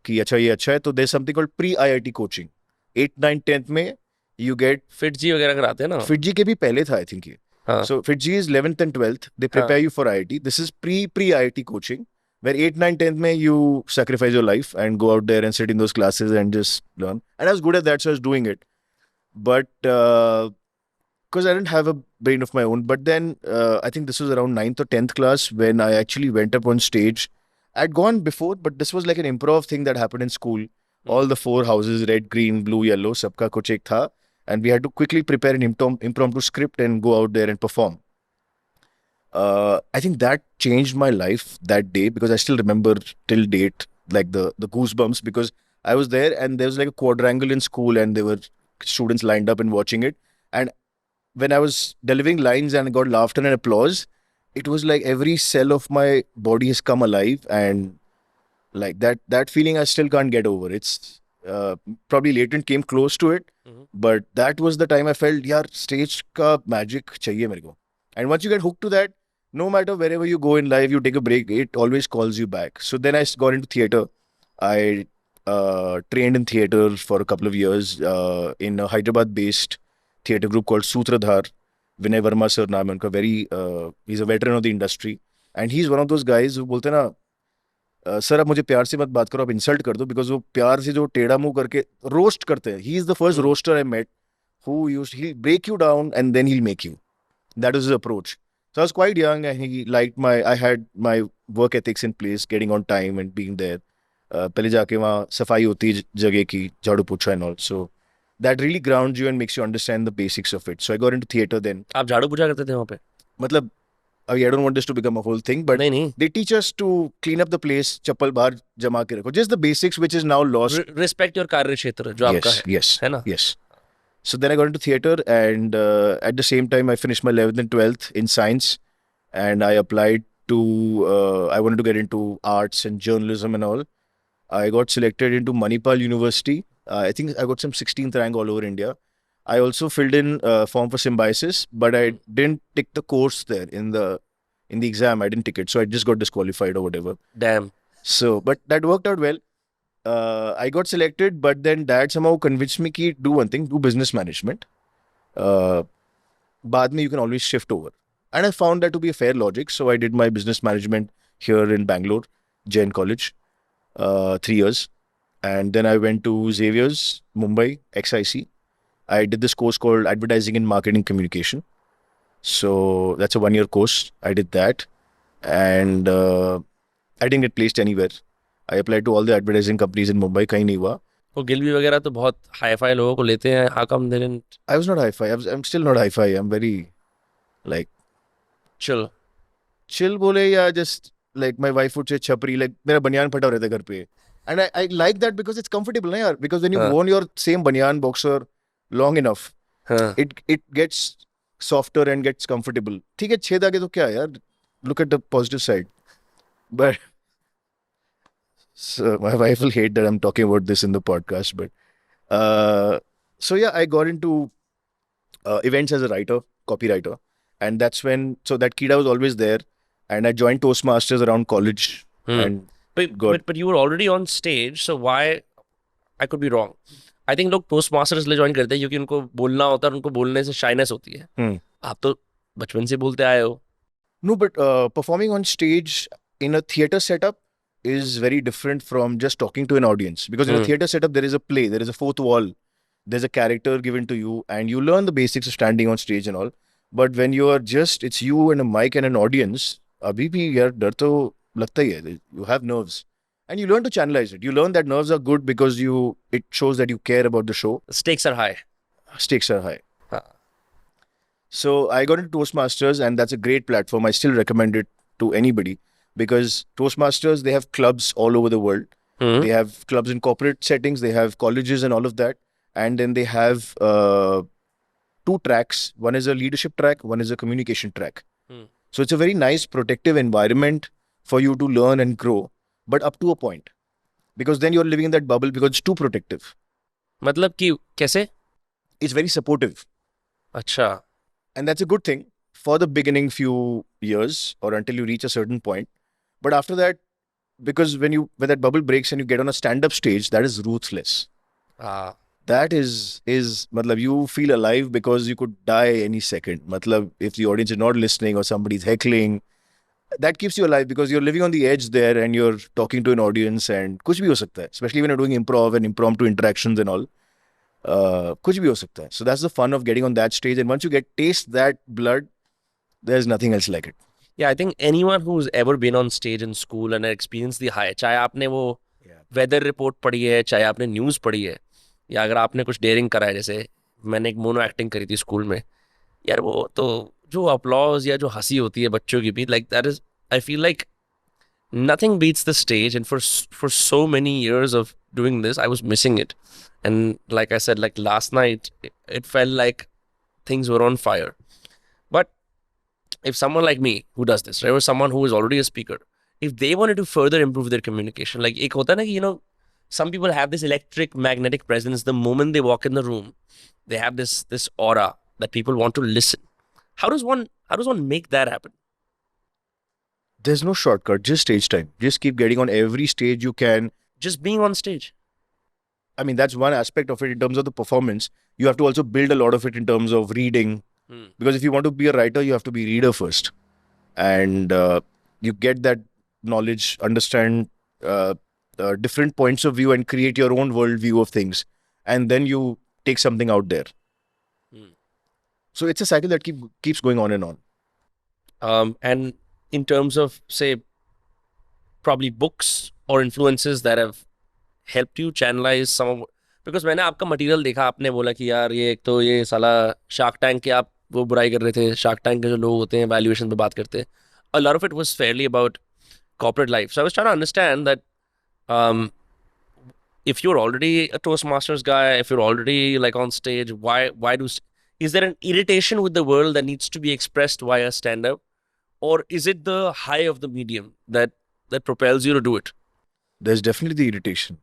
Speaker 4: कि अच्छा ये अच्छा है. So there's something called pre-IIT coaching. 8th, 9th, 10th में you get
Speaker 1: FITG वगैरह कराते हैं ना.
Speaker 4: FITG के भी पहले था I think ये.
Speaker 1: हाँ.
Speaker 4: So FITG is 11th and 12th. They prepare you for IIT. This is pre-IIT coaching where 8th, 9th, 10th में you sacrifice your life and go out there and sit in those classes and just learn. And I was good at that, so I was doing it. But because I didn't have a brain of my own. But then I think this was around 9th or 10th class when I actually went up on stage. I'd gone before, but this was like an improv thing that happened in school. All the 4 houses, red, green, blue, yellow, sabka kuch ek tha. And we had to quickly prepare an impromptu script and go out there and perform. I think that changed my life that day because I still remember till date like the goosebumps because I was there and there was like a quadrangle in school and there were students lined up and watching it. And when I was delivering lines and got laughter and applause, it was like every cell of my body has come alive and like that feeling I still can't get over. It's probably latent came close to it, but that was the time I felt, yaar, stage ka magic chahiye mere ko. And once you get hooked to that, no matter wherever you go in life, you take a break, it always calls you back. So then I got into theatre. I trained in theatre for a couple of years in a Hyderabad-based theatre group called Sutradhar. Vinay Verma sir naam hai unka, very he's a veteran of the industry and he's one of those guys who बोलते हैं ना sir आप मुझे प्यार से मत बात करो आप इंसल्ट कर दो बिकॉज वो प्यार से जो टेढ़ा मुंह करके रोस्ट करते हैं he is the first roaster I met who used he'll break you down and then he'll make you. That was his approach. So I was quite young and he liked I had my work ethics in place, getting on time and being there. पहले जाके वहाँ सफाई होती है जगह की झाड़ू पोछा and all. So that really grounds you and makes you understand the basics of it. So I got into theatre then.
Speaker 1: आप झाड़ू पूछा करते थे वहाँ पे?
Speaker 4: मतलब I don't want this to become a whole thing, but
Speaker 1: नहीं.
Speaker 4: they teach us to clean up the place, चप्पल बाहर जमा के रखो. Just the basics which is now lost.
Speaker 1: Respect your कार्य क्षेत्र जो आपका है.
Speaker 4: Yes.
Speaker 1: है ना?
Speaker 4: Yes. So then I got into theatre and at the same time I finished my 11th and 12th in science and I applied to, I wanted to get into arts and journalism and all. I got selected into Manipal University. I think I got some 16th rank all over India. I also filled in form for symbiosis, but I didn't take the course there in the exam. I didn't take it, so I just got disqualified or whatever.
Speaker 1: Damn.
Speaker 4: So, but that worked out well. I got selected, but then dad somehow convinced me to do one thing, do business management. बाद में you can always shift over. And I found that to be a fair logic. So I did my business management here in Bangalore. Jain College, 3 years. And then I went to Xavier's, Mumbai, XIC. I did this course called Advertising and Marketing Communication. So that's a 1-year course. I did that. And I didn't get placed anywhere. I applied to all the advertising companies in Mumbai. कहीं नहीं हुआ.
Speaker 1: वो गिलबी वगैरह तो बहुत hi fi लोगों को लेते हैं. How come they didn't
Speaker 4: I was not hi-fi. I'm still not hi-fi. I'm very like
Speaker 1: chill?
Speaker 4: chill बोले या just like my wife would say छपरी, like मेरा बनियान फटा रहता है घर पे. And I like that because it's comfortable ना यार. Because when you
Speaker 1: हाँ.
Speaker 4: worn your same banyan boxer long enough,
Speaker 1: हाँ.
Speaker 4: it gets softer and gets comfortable. ठीक है, छेद आ गया तो क्या है यार? Look at the positive side. But so my wife will hate that I'm talking about this in the podcast. But so yeah, I got into events as a writer, copywriter, and that's when that Kida was always there, and I joined Toastmasters around college. And
Speaker 1: But you were already on stage, so why? I could be wrong. I think लोग Toastmasters ले join करते हैं क्योंकि उनको बोलना होता है और उनको बोलने से शाइनेस होती है. आप तो बचपन से बोलते आए हो.
Speaker 4: No, but performing on stage in a theater setup is very different from just talking to an audience. Because in a theater setup, there is a play, there is a fourth wall, there's a character given to you, and you learn the basics of standing on stage and all. But when you are just, it's you and a mic and an audience, abhi bhi yaar dar to lagta hi hai. You have nerves. And you learn to channelize it. You learn that nerves are good because it shows that you care about the show.
Speaker 1: The stakes are high.
Speaker 4: Stakes are high.
Speaker 1: हाँ.
Speaker 4: So I got into Toastmasters, and that's a great platform. I still recommend it to anybody because Toastmasters, they have clubs all over the world. They have clubs in corporate settings, they have colleges and all of that. And then they have 2 tracks. One is a leadership track, one is a communication track. So it's a very nice protective environment for you to learn and grow, but up to a point. Because then you're living in that bubble because it's too protective.
Speaker 1: मतलब कि कैसे?
Speaker 4: It's very supportive.
Speaker 1: अच्छा.
Speaker 4: And that's a good thing for the beginning few years or until you reach a certain point. But after that, because when that bubble breaks and you get on a stand-up stage, that is ruthless. That is matlab, you feel alive because you could die any second. Matlab, if the audience is not listening or somebody's heckling, that keeps you alive because you're living on the edge there and you're talking to an audience and kuch bhi ho sakta hai. Especially when you're doing improv and impromptu interactions and all. Kuch bhi ho sakta hai. So that's the fun of getting on that stage. And once you taste that blood, there's nothing else like it.
Speaker 1: Yeah, I think anyone who's ever been on stage in school and experienced the high, चाहे आपने वो weather report पढ़ी है, चाहे आपने news पढ़ी है, या अगर आपने कुछ daring करा है, जैसे मैंने एक mono acting करी थी स्कूल में, यार वो तो जो applause या जो हंसी होती है बच्चों की भी, like that is, I feel like nothing beats the stage. And for so many years of doing this, I was missing it. And like I said, like last night, it felt like things were on fire. But if someone like me who does this, right, or someone who is already a speaker, if they wanted to further improve their communication, like ek hota na ki, some people have this electric magnetic presence. The moment they walk in the room, they have this aura that people want to listen. How does one make that happen?
Speaker 4: There's no shortcut, just stage time. Just keep getting on every stage you can.
Speaker 1: Just being on stage.
Speaker 4: I mean, that's one aspect of it in terms of the performance. You have to also build a lot of it in terms of reading. Because if you want to be a writer, you have to be a reader first. And you get that knowledge, understand different points of view and create your own worldview of things. And then you take something out there. So it's a cycle that keeps going on and on.
Speaker 1: And in terms of, say, probably books or influences that have helped you channelize some of, because मैंने आपका material देखा, आपने बोला कि यार ये एक तो ये साला शार्क टैंक के आप वो बुराई कर रहे थे, शार्क टैंक के जो लोग होते हैं वैल्यूएशन पे बात करते हैं. A lot of it was fairly about corporate life. So I was trying to understand that if you're already a Toastmasters guy, if you're already like on stage, is there an irritation with the world that needs to be expressed via stand-up? Or is it the high of the medium that propels you to do it?
Speaker 4: There's definitely the irritation.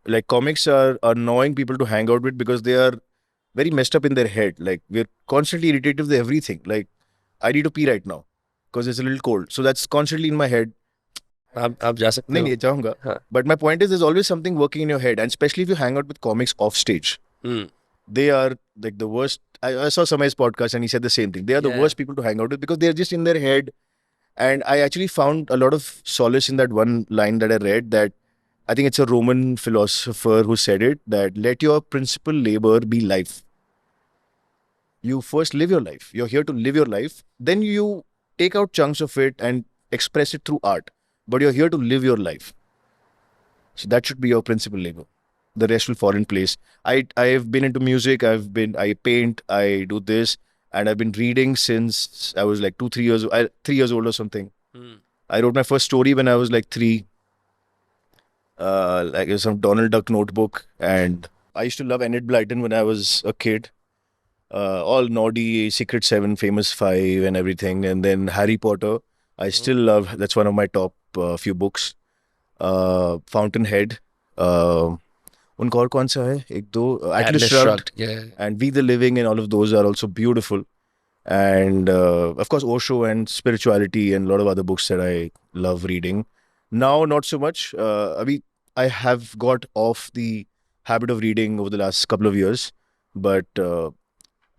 Speaker 4: Like comics are annoying people to hang out with because they are very messed up in their head. Like we're constantly irritated with everything. Like I need to pee right now because it's a little cold. So that's constantly in my head.
Speaker 1: आप जा सकते हो.
Speaker 4: नहीं जाऊंगा. But my point is there's always something working in your head. And especially if you hang out with comics off stage. They are like the worst. I saw Samay's podcast and he said the same thing. They are the worst people to hang out with because they're just in their head. And I actually found a lot of solace in that one line that I read, that I think it's a Roman philosopher who said it, that let your principal labor be life. You first live your life. You're here to live your life. Then you take out chunks of it and express it through art. But you're here to live your life. So that should be your principal labor. The rest will fall in place. I've been into music. I paint. I do this, and I've been reading since I was like 3 years old or something. I wrote my first story when I was like 3. Like it was some Donald Duck notebook, and I used to love Enid Blyton when I was a kid. All Noddy, Secret 7, Famous 5, and everything, and then Harry Potter. I still love. That's one of my top few books. Fountainhead. उनका और कौन सा है एक दो Atlas Shrugged
Speaker 1: Yeah.
Speaker 4: and We the Living, and all of those are also beautiful. And of course Osho and spirituality and a lot of other books that I love reading. Now not so much. Abhi I have got off the habit of reading over the last couple of years, but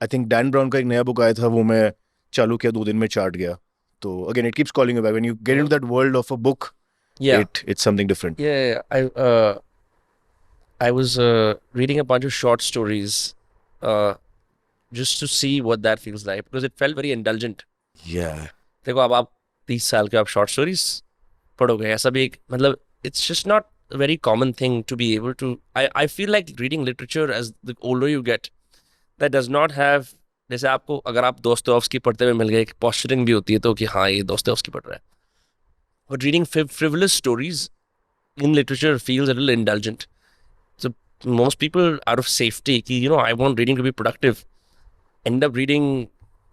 Speaker 4: I think Dan Brown का एक नया book आया था, वो मैं चालू किया 2 दिन में चाट गया. So again, it keeps calling you back. When you get into that world of a book,
Speaker 1: Yeah.
Speaker 4: it's something different.
Speaker 1: Yeah. I was reading a bunch of short stories just to see what that feels like, because it felt very indulgent.
Speaker 4: Yeah.
Speaker 1: देखो अब आप 30 साल के आप short stories पढ़ोगे, ऐसा भी एक मतलब it's just not a very common thing to be able to. I feel like reading literature as the older you get, that does not have, जैसे आपको अगर आप दोस्तोयेव्स्की पढ़ते हुए मिल गए, एक posturing भी होती है तो कि हाँ ये दोस्तोयेव्स्की पढ़ रहा है. But reading frivolous stories in literature feels a little indulgent. So most people, out of safety, you know, I want reading to be productive, end up reading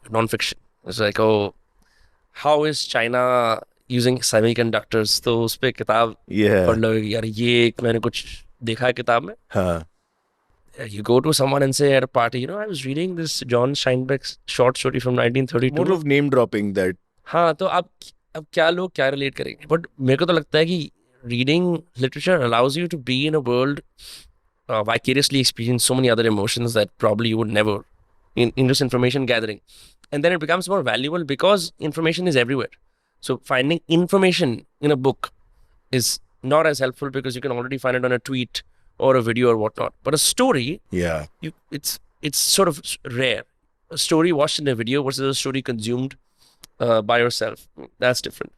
Speaker 1: non-fiction. It's like, oh, how is China using semiconductors? तो उस पे किताब
Speaker 4: Yeah.
Speaker 1: पढ़ लो यार, ये मैंने कुछ देखा है किताब में.
Speaker 4: Huh.
Speaker 1: You go to someone and say at a party, you know, I was reading this John Steinbeck's short story from 1932.
Speaker 4: More of name dropping that.
Speaker 1: हाँ, तो अब क्या लोग क्या relate करेंगे? But मेरे को तो लगता है कि reading literature allows you to be in a world, vicariously experience so many other emotions that probably you would never in just information gathering. And then it becomes more valuable because information is everywhere. So finding information in a book is not as helpful because you can already find it on a tweet or a video or whatnot. But a story,
Speaker 4: Yeah.
Speaker 1: it's sort of rare. A story watched in a video versus a story consumed by yourself. That's different.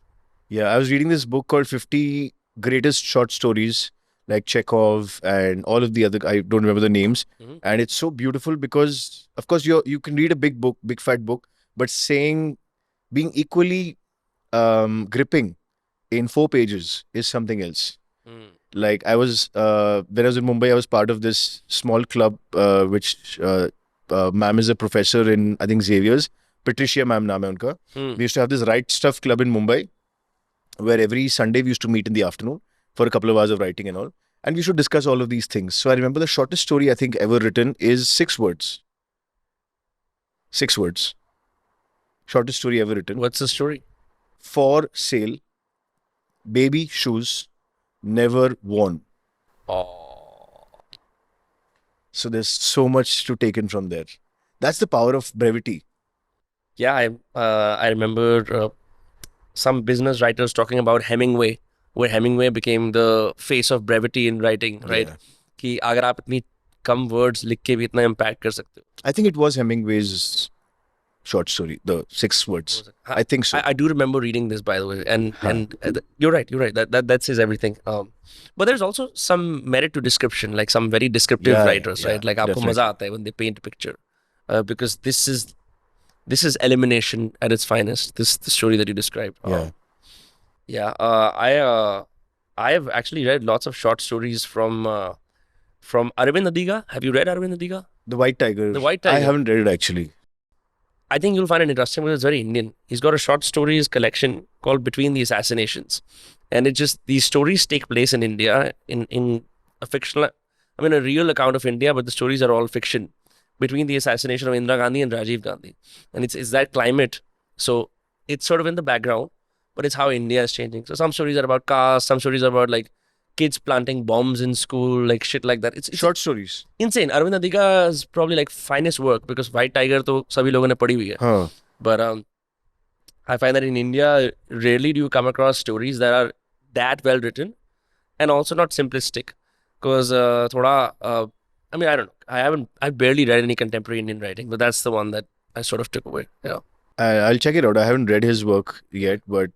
Speaker 4: Yeah, I was reading this book called 50 Greatest Short Stories, like Chekhov and all of the other, I don't remember the names.
Speaker 1: Mhm.
Speaker 4: And it's so beautiful because, of course, you can read a big book, big fat book, but being equally gripping in 4 pages is something else. Like when I was in Mumbai, I was part of this small club, which ma'am is a professor in, I think, Xavier's. Patricia ma'am naam hai unka. We used to have this Right Stuff club in Mumbai, where every Sunday we used to meet in the afternoon for a couple of hours of writing and all. And we should discuss all of these things. So I remember the shortest story I think ever written is 6 words. 6 words. Shortest story ever written.
Speaker 1: What's the story?
Speaker 4: For sale. Baby shoes. Never worn.
Speaker 1: Oh.
Speaker 4: So there's so much to take in from there. That's the power of brevity.
Speaker 1: Yeah, I remember some business writers talking about Hemingway, where Hemingway became the face of brevity in writing, right?
Speaker 4: Yeah.
Speaker 1: कि अगर आप इतनी कम words लिख के भी इतना impact कर सकते हो.
Speaker 4: I think it was Hemingway's short story, the 6 words. I think so.
Speaker 1: I do remember reading this, by the way, and you're right. That says everything. But there's also some merit to description, like some very descriptive
Speaker 4: Yeah,
Speaker 1: writers,
Speaker 4: yeah,
Speaker 1: right? Like आपको
Speaker 4: definitely.
Speaker 1: मजा आता है when they paint a picture, because this is elimination at its finest. The story that you described.
Speaker 4: Yeah.
Speaker 1: Yeah. I have actually read lots of short stories from Aravind Adiga. Have you read Aravind Adiga?
Speaker 4: The White Tiger.
Speaker 1: The White
Speaker 4: I
Speaker 1: Tiger.
Speaker 4: haven't read it actually.
Speaker 1: I think you'll find it interesting because it's very Indian. He's got a short stories collection called Between the Assassinations. And these stories take place in India in a fictional, a real account of India, but the stories are all fiction. Between the assassination of Indira Gandhi and Rajiv Gandhi. And it's that climate. So it's sort of in the background, but it's how India is changing. So some stories are about caste, some stories are about like kids planting bombs in school, like shit like that. It's
Speaker 4: Short stories.
Speaker 1: insane. Aravind Adiga is probably like finest work because White Tiger to sabhi logon ne padhi hui hai.
Speaker 4: Huh.
Speaker 1: But I find that in India, rarely do you come across stories that are that well written and also not simplistic. Because I mean, I don't know. I've barely read any contemporary Indian writing, but that's the one that I sort of took away. Yeah.
Speaker 4: I'll check it out. I haven't read his work yet, but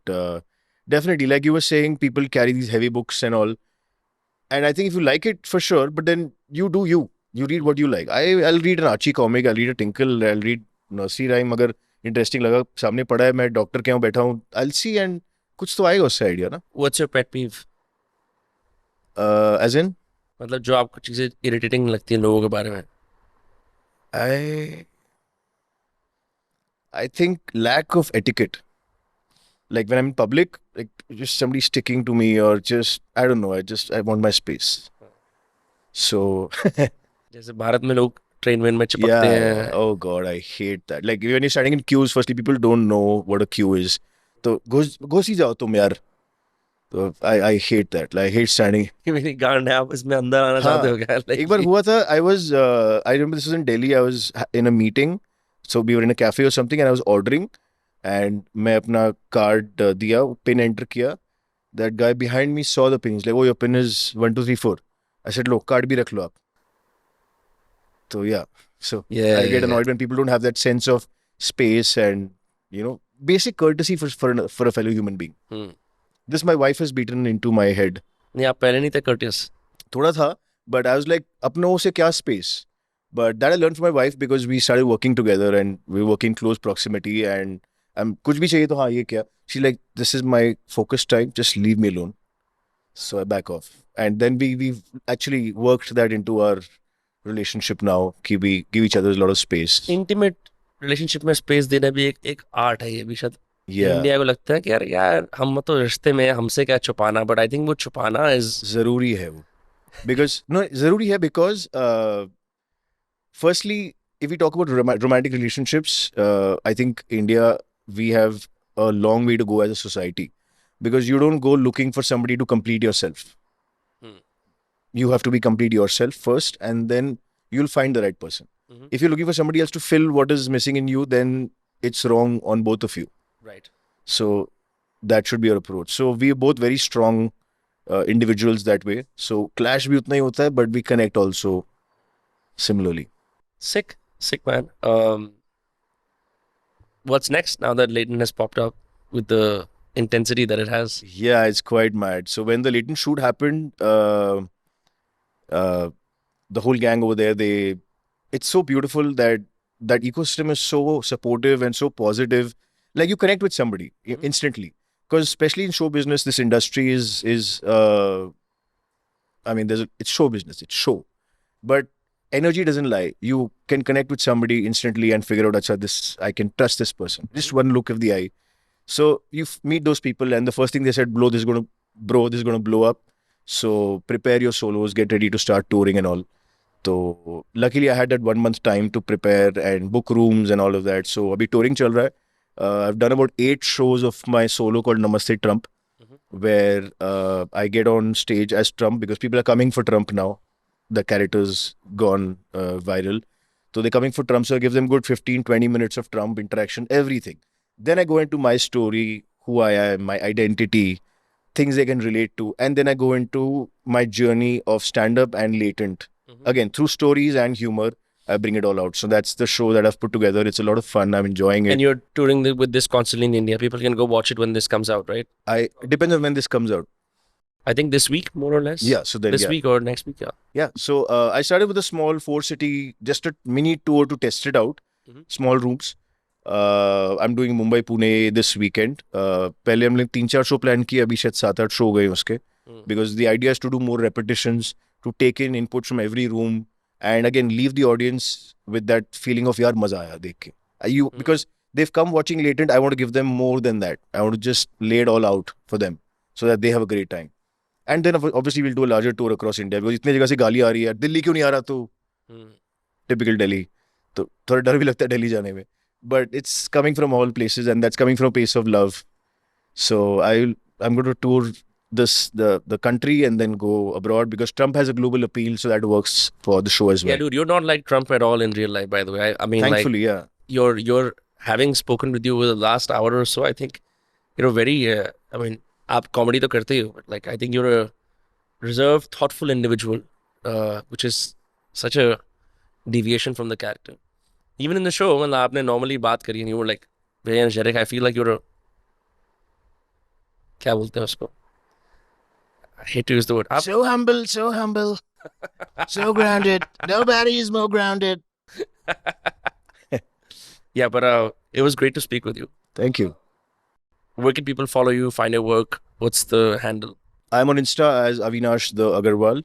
Speaker 4: definitely, like you were saying, people carry these heavy books and all. And I think if you like it, for sure, but then you do you. You read what you like. I'll read an Archie comic, I'll read a Tinkle, I'll read nursery rhyme. अगर interesting लगा, सामने पढ़ा है, मैं doctor के यहाँ बैठा हूँ, I'll see and कुछ तो आएगा उससे idea ना.
Speaker 1: What's your pet peeve?
Speaker 4: As in,
Speaker 1: मतलब जो आपको चीजें इरिटेटिंग लगती है लोगों के बारे में.
Speaker 4: I think lack of etiquette. Like when I'm in public, like just somebody sticking to me or just, I don't know, I want my space. So,
Speaker 1: जैसे भारत में लोग ट्रेन वेन में चिपकते
Speaker 4: yeah,
Speaker 1: हैं.
Speaker 4: oh God, I hate that. Like when you're standing in queues, firstly, people don't know what a queue is. तो go सी जाओ तुम यार. तो I hate that. Like, I hate standing.
Speaker 1: कि मेरी गांड है, आप इसमें अंदर आना चाहते हो क्या? Like,
Speaker 4: एक बार हुआ था, I remember this was in Delhi, I was in a meeting. So we were in a cafe or something and I was ordering. And मैं अपना card दिया, pin enter किया. That guy behind me saw the pin. He's like, oh, your pin is 1, 2, 3, 4. I said, low, card भी रख लो आप. So yeah. So
Speaker 1: Yeah,
Speaker 4: I get
Speaker 1: yeah,
Speaker 4: annoyed when people don't have that sense of space and, you know, basic courtesy for a fellow human being. This my wife has beaten into my head.
Speaker 1: नहीं आप पहले नहीं थे courteous.
Speaker 4: थोड़ा था, but I was like, अपनों से क्या space? But that I learned from my wife because we started working together and we work in close proximity and कुछ भी चाहिए तो हाँ ये क्या? She's like, this is my focus time, just leave me alone. So I back off. And then we've actually worked that into our relationship now. कि we give each other a lot of space.
Speaker 1: Intimate relationship में space देना भी एक art है ये भी शायद.
Speaker 4: Yeah.
Speaker 1: India को लगता है कि यार हम तो रिश्ते में हमसे क्या छुपाना, but I think वो छुपाना is
Speaker 4: ज़रूरी है वो. Because no, ज़रूरी है because firstly, if we talk about romantic relationships, I think India, we have a long way to go as a society because you don't go looking for somebody to complete yourself. You have to be complete yourself first and then you'll find the right person. If you're looking for somebody else to fill what is missing in you, then it's wrong on both of you.
Speaker 1: right.
Speaker 4: So that should be your approach. So we are both very strong individuals that way. So clash bhi utna hi hota hai, but we connect also similarly.
Speaker 1: Sick man. What's next now that Leighton has popped up with the intensity that it has?
Speaker 4: Yeah, it's quite mad. So when the Leighton shoot happened, the whole gang over there, it's so beautiful that ecosystem is so supportive and so positive. Like you connect with somebody instantly. Because especially in show business, this industry is I mean, it's show business, it's show. But energy doesn't lie. You can connect with somebody instantly and figure out, acha, I can trust this person. Just one look of the eye. So you meet those people and the first thing they said, this is going to blow up. So prepare your solos, get ready to start touring and all. So luckily I had that 1 month time to prepare and book rooms and all of that. So abhi touring chal raha hai. I've done about 8 shows of my solo called Namaste Trump, where I get on stage as Trump because people are coming for Trump now. The character's gone viral. So they're coming for Trump. So I give them good 15-20 minutes of Trump interaction, everything. Then I go into my story, who I am, my identity, things they can relate to. And then I go into my journey of stand-up and latent. Again, through stories and humor, I bring it all out. So that's the show that I've put together. It's a lot of fun. I'm enjoying it.
Speaker 1: And you're touring with this constantly in India. People can go watch it when this comes out, right?
Speaker 4: It depends on when this comes out.
Speaker 1: I think this week, more or less.
Speaker 4: Yeah, so then
Speaker 1: This
Speaker 4: yeah.
Speaker 1: week or next week, yeah.
Speaker 4: Yeah, so I started with a small 4-city, just a mini tour to test it out. Small rooms. I'm doing Mumbai, Pune this weekend. पहले हमने 3-4 show plan किए, अभी शायद 7-8 show गए उसके. Because the idea is to do more repetitions, to take in input from every room, and again leave the audience with that feeling of yaar maza aaya dekh ke. Because they've come watching Latent, I want to give them more than that. I want to just lay it all out for them so that they have a great time. And then obviously we'll do a larger tour across India because इतने जगह से गाली आ रही है, दिल्ली क्यों नहीं आ रहा तो? Typical Delhi. तो थोड़ा डर भी लगता है दिल्ली जाने में. But it's coming from all places and that's coming from a place of love. So I'm going to tour the country and then go abroad because Trump has a global appeal, so that works for the show as well.
Speaker 1: Yeah, dude, you're not like Trump at all in real life, by the way. I mean,
Speaker 4: Thankfully,
Speaker 1: like,
Speaker 4: yeah.
Speaker 1: you're having spoken with you over the last hour or so, I think you're very. I mean, आप comedy तो करते ही हो, but like I think you're a reserved, thoughtful individual, which is such a deviation from the character. Even in the show, मतलब आपने normally बात करी and you were like very energetic. I feel like you're a क्या बोलते हैं उसको? I hate to use the word. आप
Speaker 2: So humble, so grounded. Nobody is more grounded.
Speaker 1: yeah, but it was great to speak with you.
Speaker 4: Thank you.
Speaker 1: Where can people follow you, find your work? What's the handle?
Speaker 4: I'm on Insta as Avinash the Agarwal.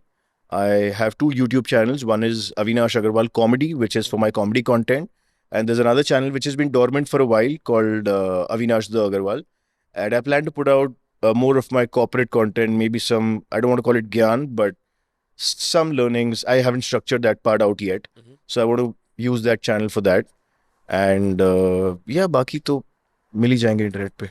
Speaker 4: I have 2 YouTube channels. One is Avinash Agarwal Comedy, which is for my comedy content. And there's another channel which has been dormant for a while called Avinash the Agarwal. And I plan to put out more of my corporate content, maybe some, I don't want to call it Gyan, but some learnings. I haven't structured that part out yet. So I want to use that channel for that. And yeah, बाकी तो मिल ही जाएंगे internet पे.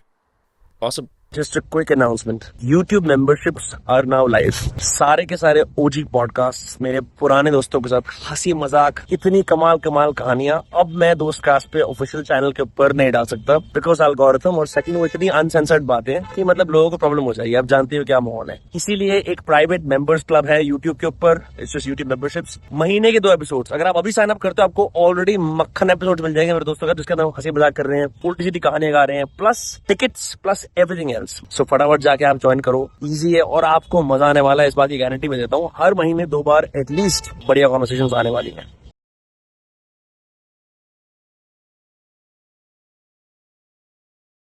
Speaker 1: Awesome. Just a quick announcement. YouTube memberships are now live. सारे के सारे OG podcasts मेरे पुराने दोस्तों के साथ हंसी मजाक इतनी कमाल कहानियां अब मैं दोस्त कास्ट पे ऑफिशियल चैनल के ऊपर नहीं डाल सकता बिकॉज एल्गोरिथम और सेकंड वो इतनी अनसेंसर्ड बातें कि मतलब लोगों को प्रॉब्लम हो जाएगी. आप जानते हो क्या माहौल है. इसीलिए एक प्राइवेट मेंबर्स क्लब है YouTube के ऊपर. It's just YouTube memberships. महीने के 2 एपिसोड्स. अगर आप अभी साइन अप करते हो आपको ऑलरेडी मक्खन एपिसोड मिल जाएंगे मेरे दोस्तों का जिसके अंदर हम हंसी मजाक कर रहे हैं, उल्टी सीधी कहानियां गा रहे हैं, plus tickets plus everything else. So फटाफट जाके आप ज्वाइन करो. इजी है और आपको मजा आने वाला है, इस बात की गारंटी मैं देता हूँ. हर महीने 2 बार एटलीस्ट बढ़िया कॉन्वर्सेशंस आने वाली हैं.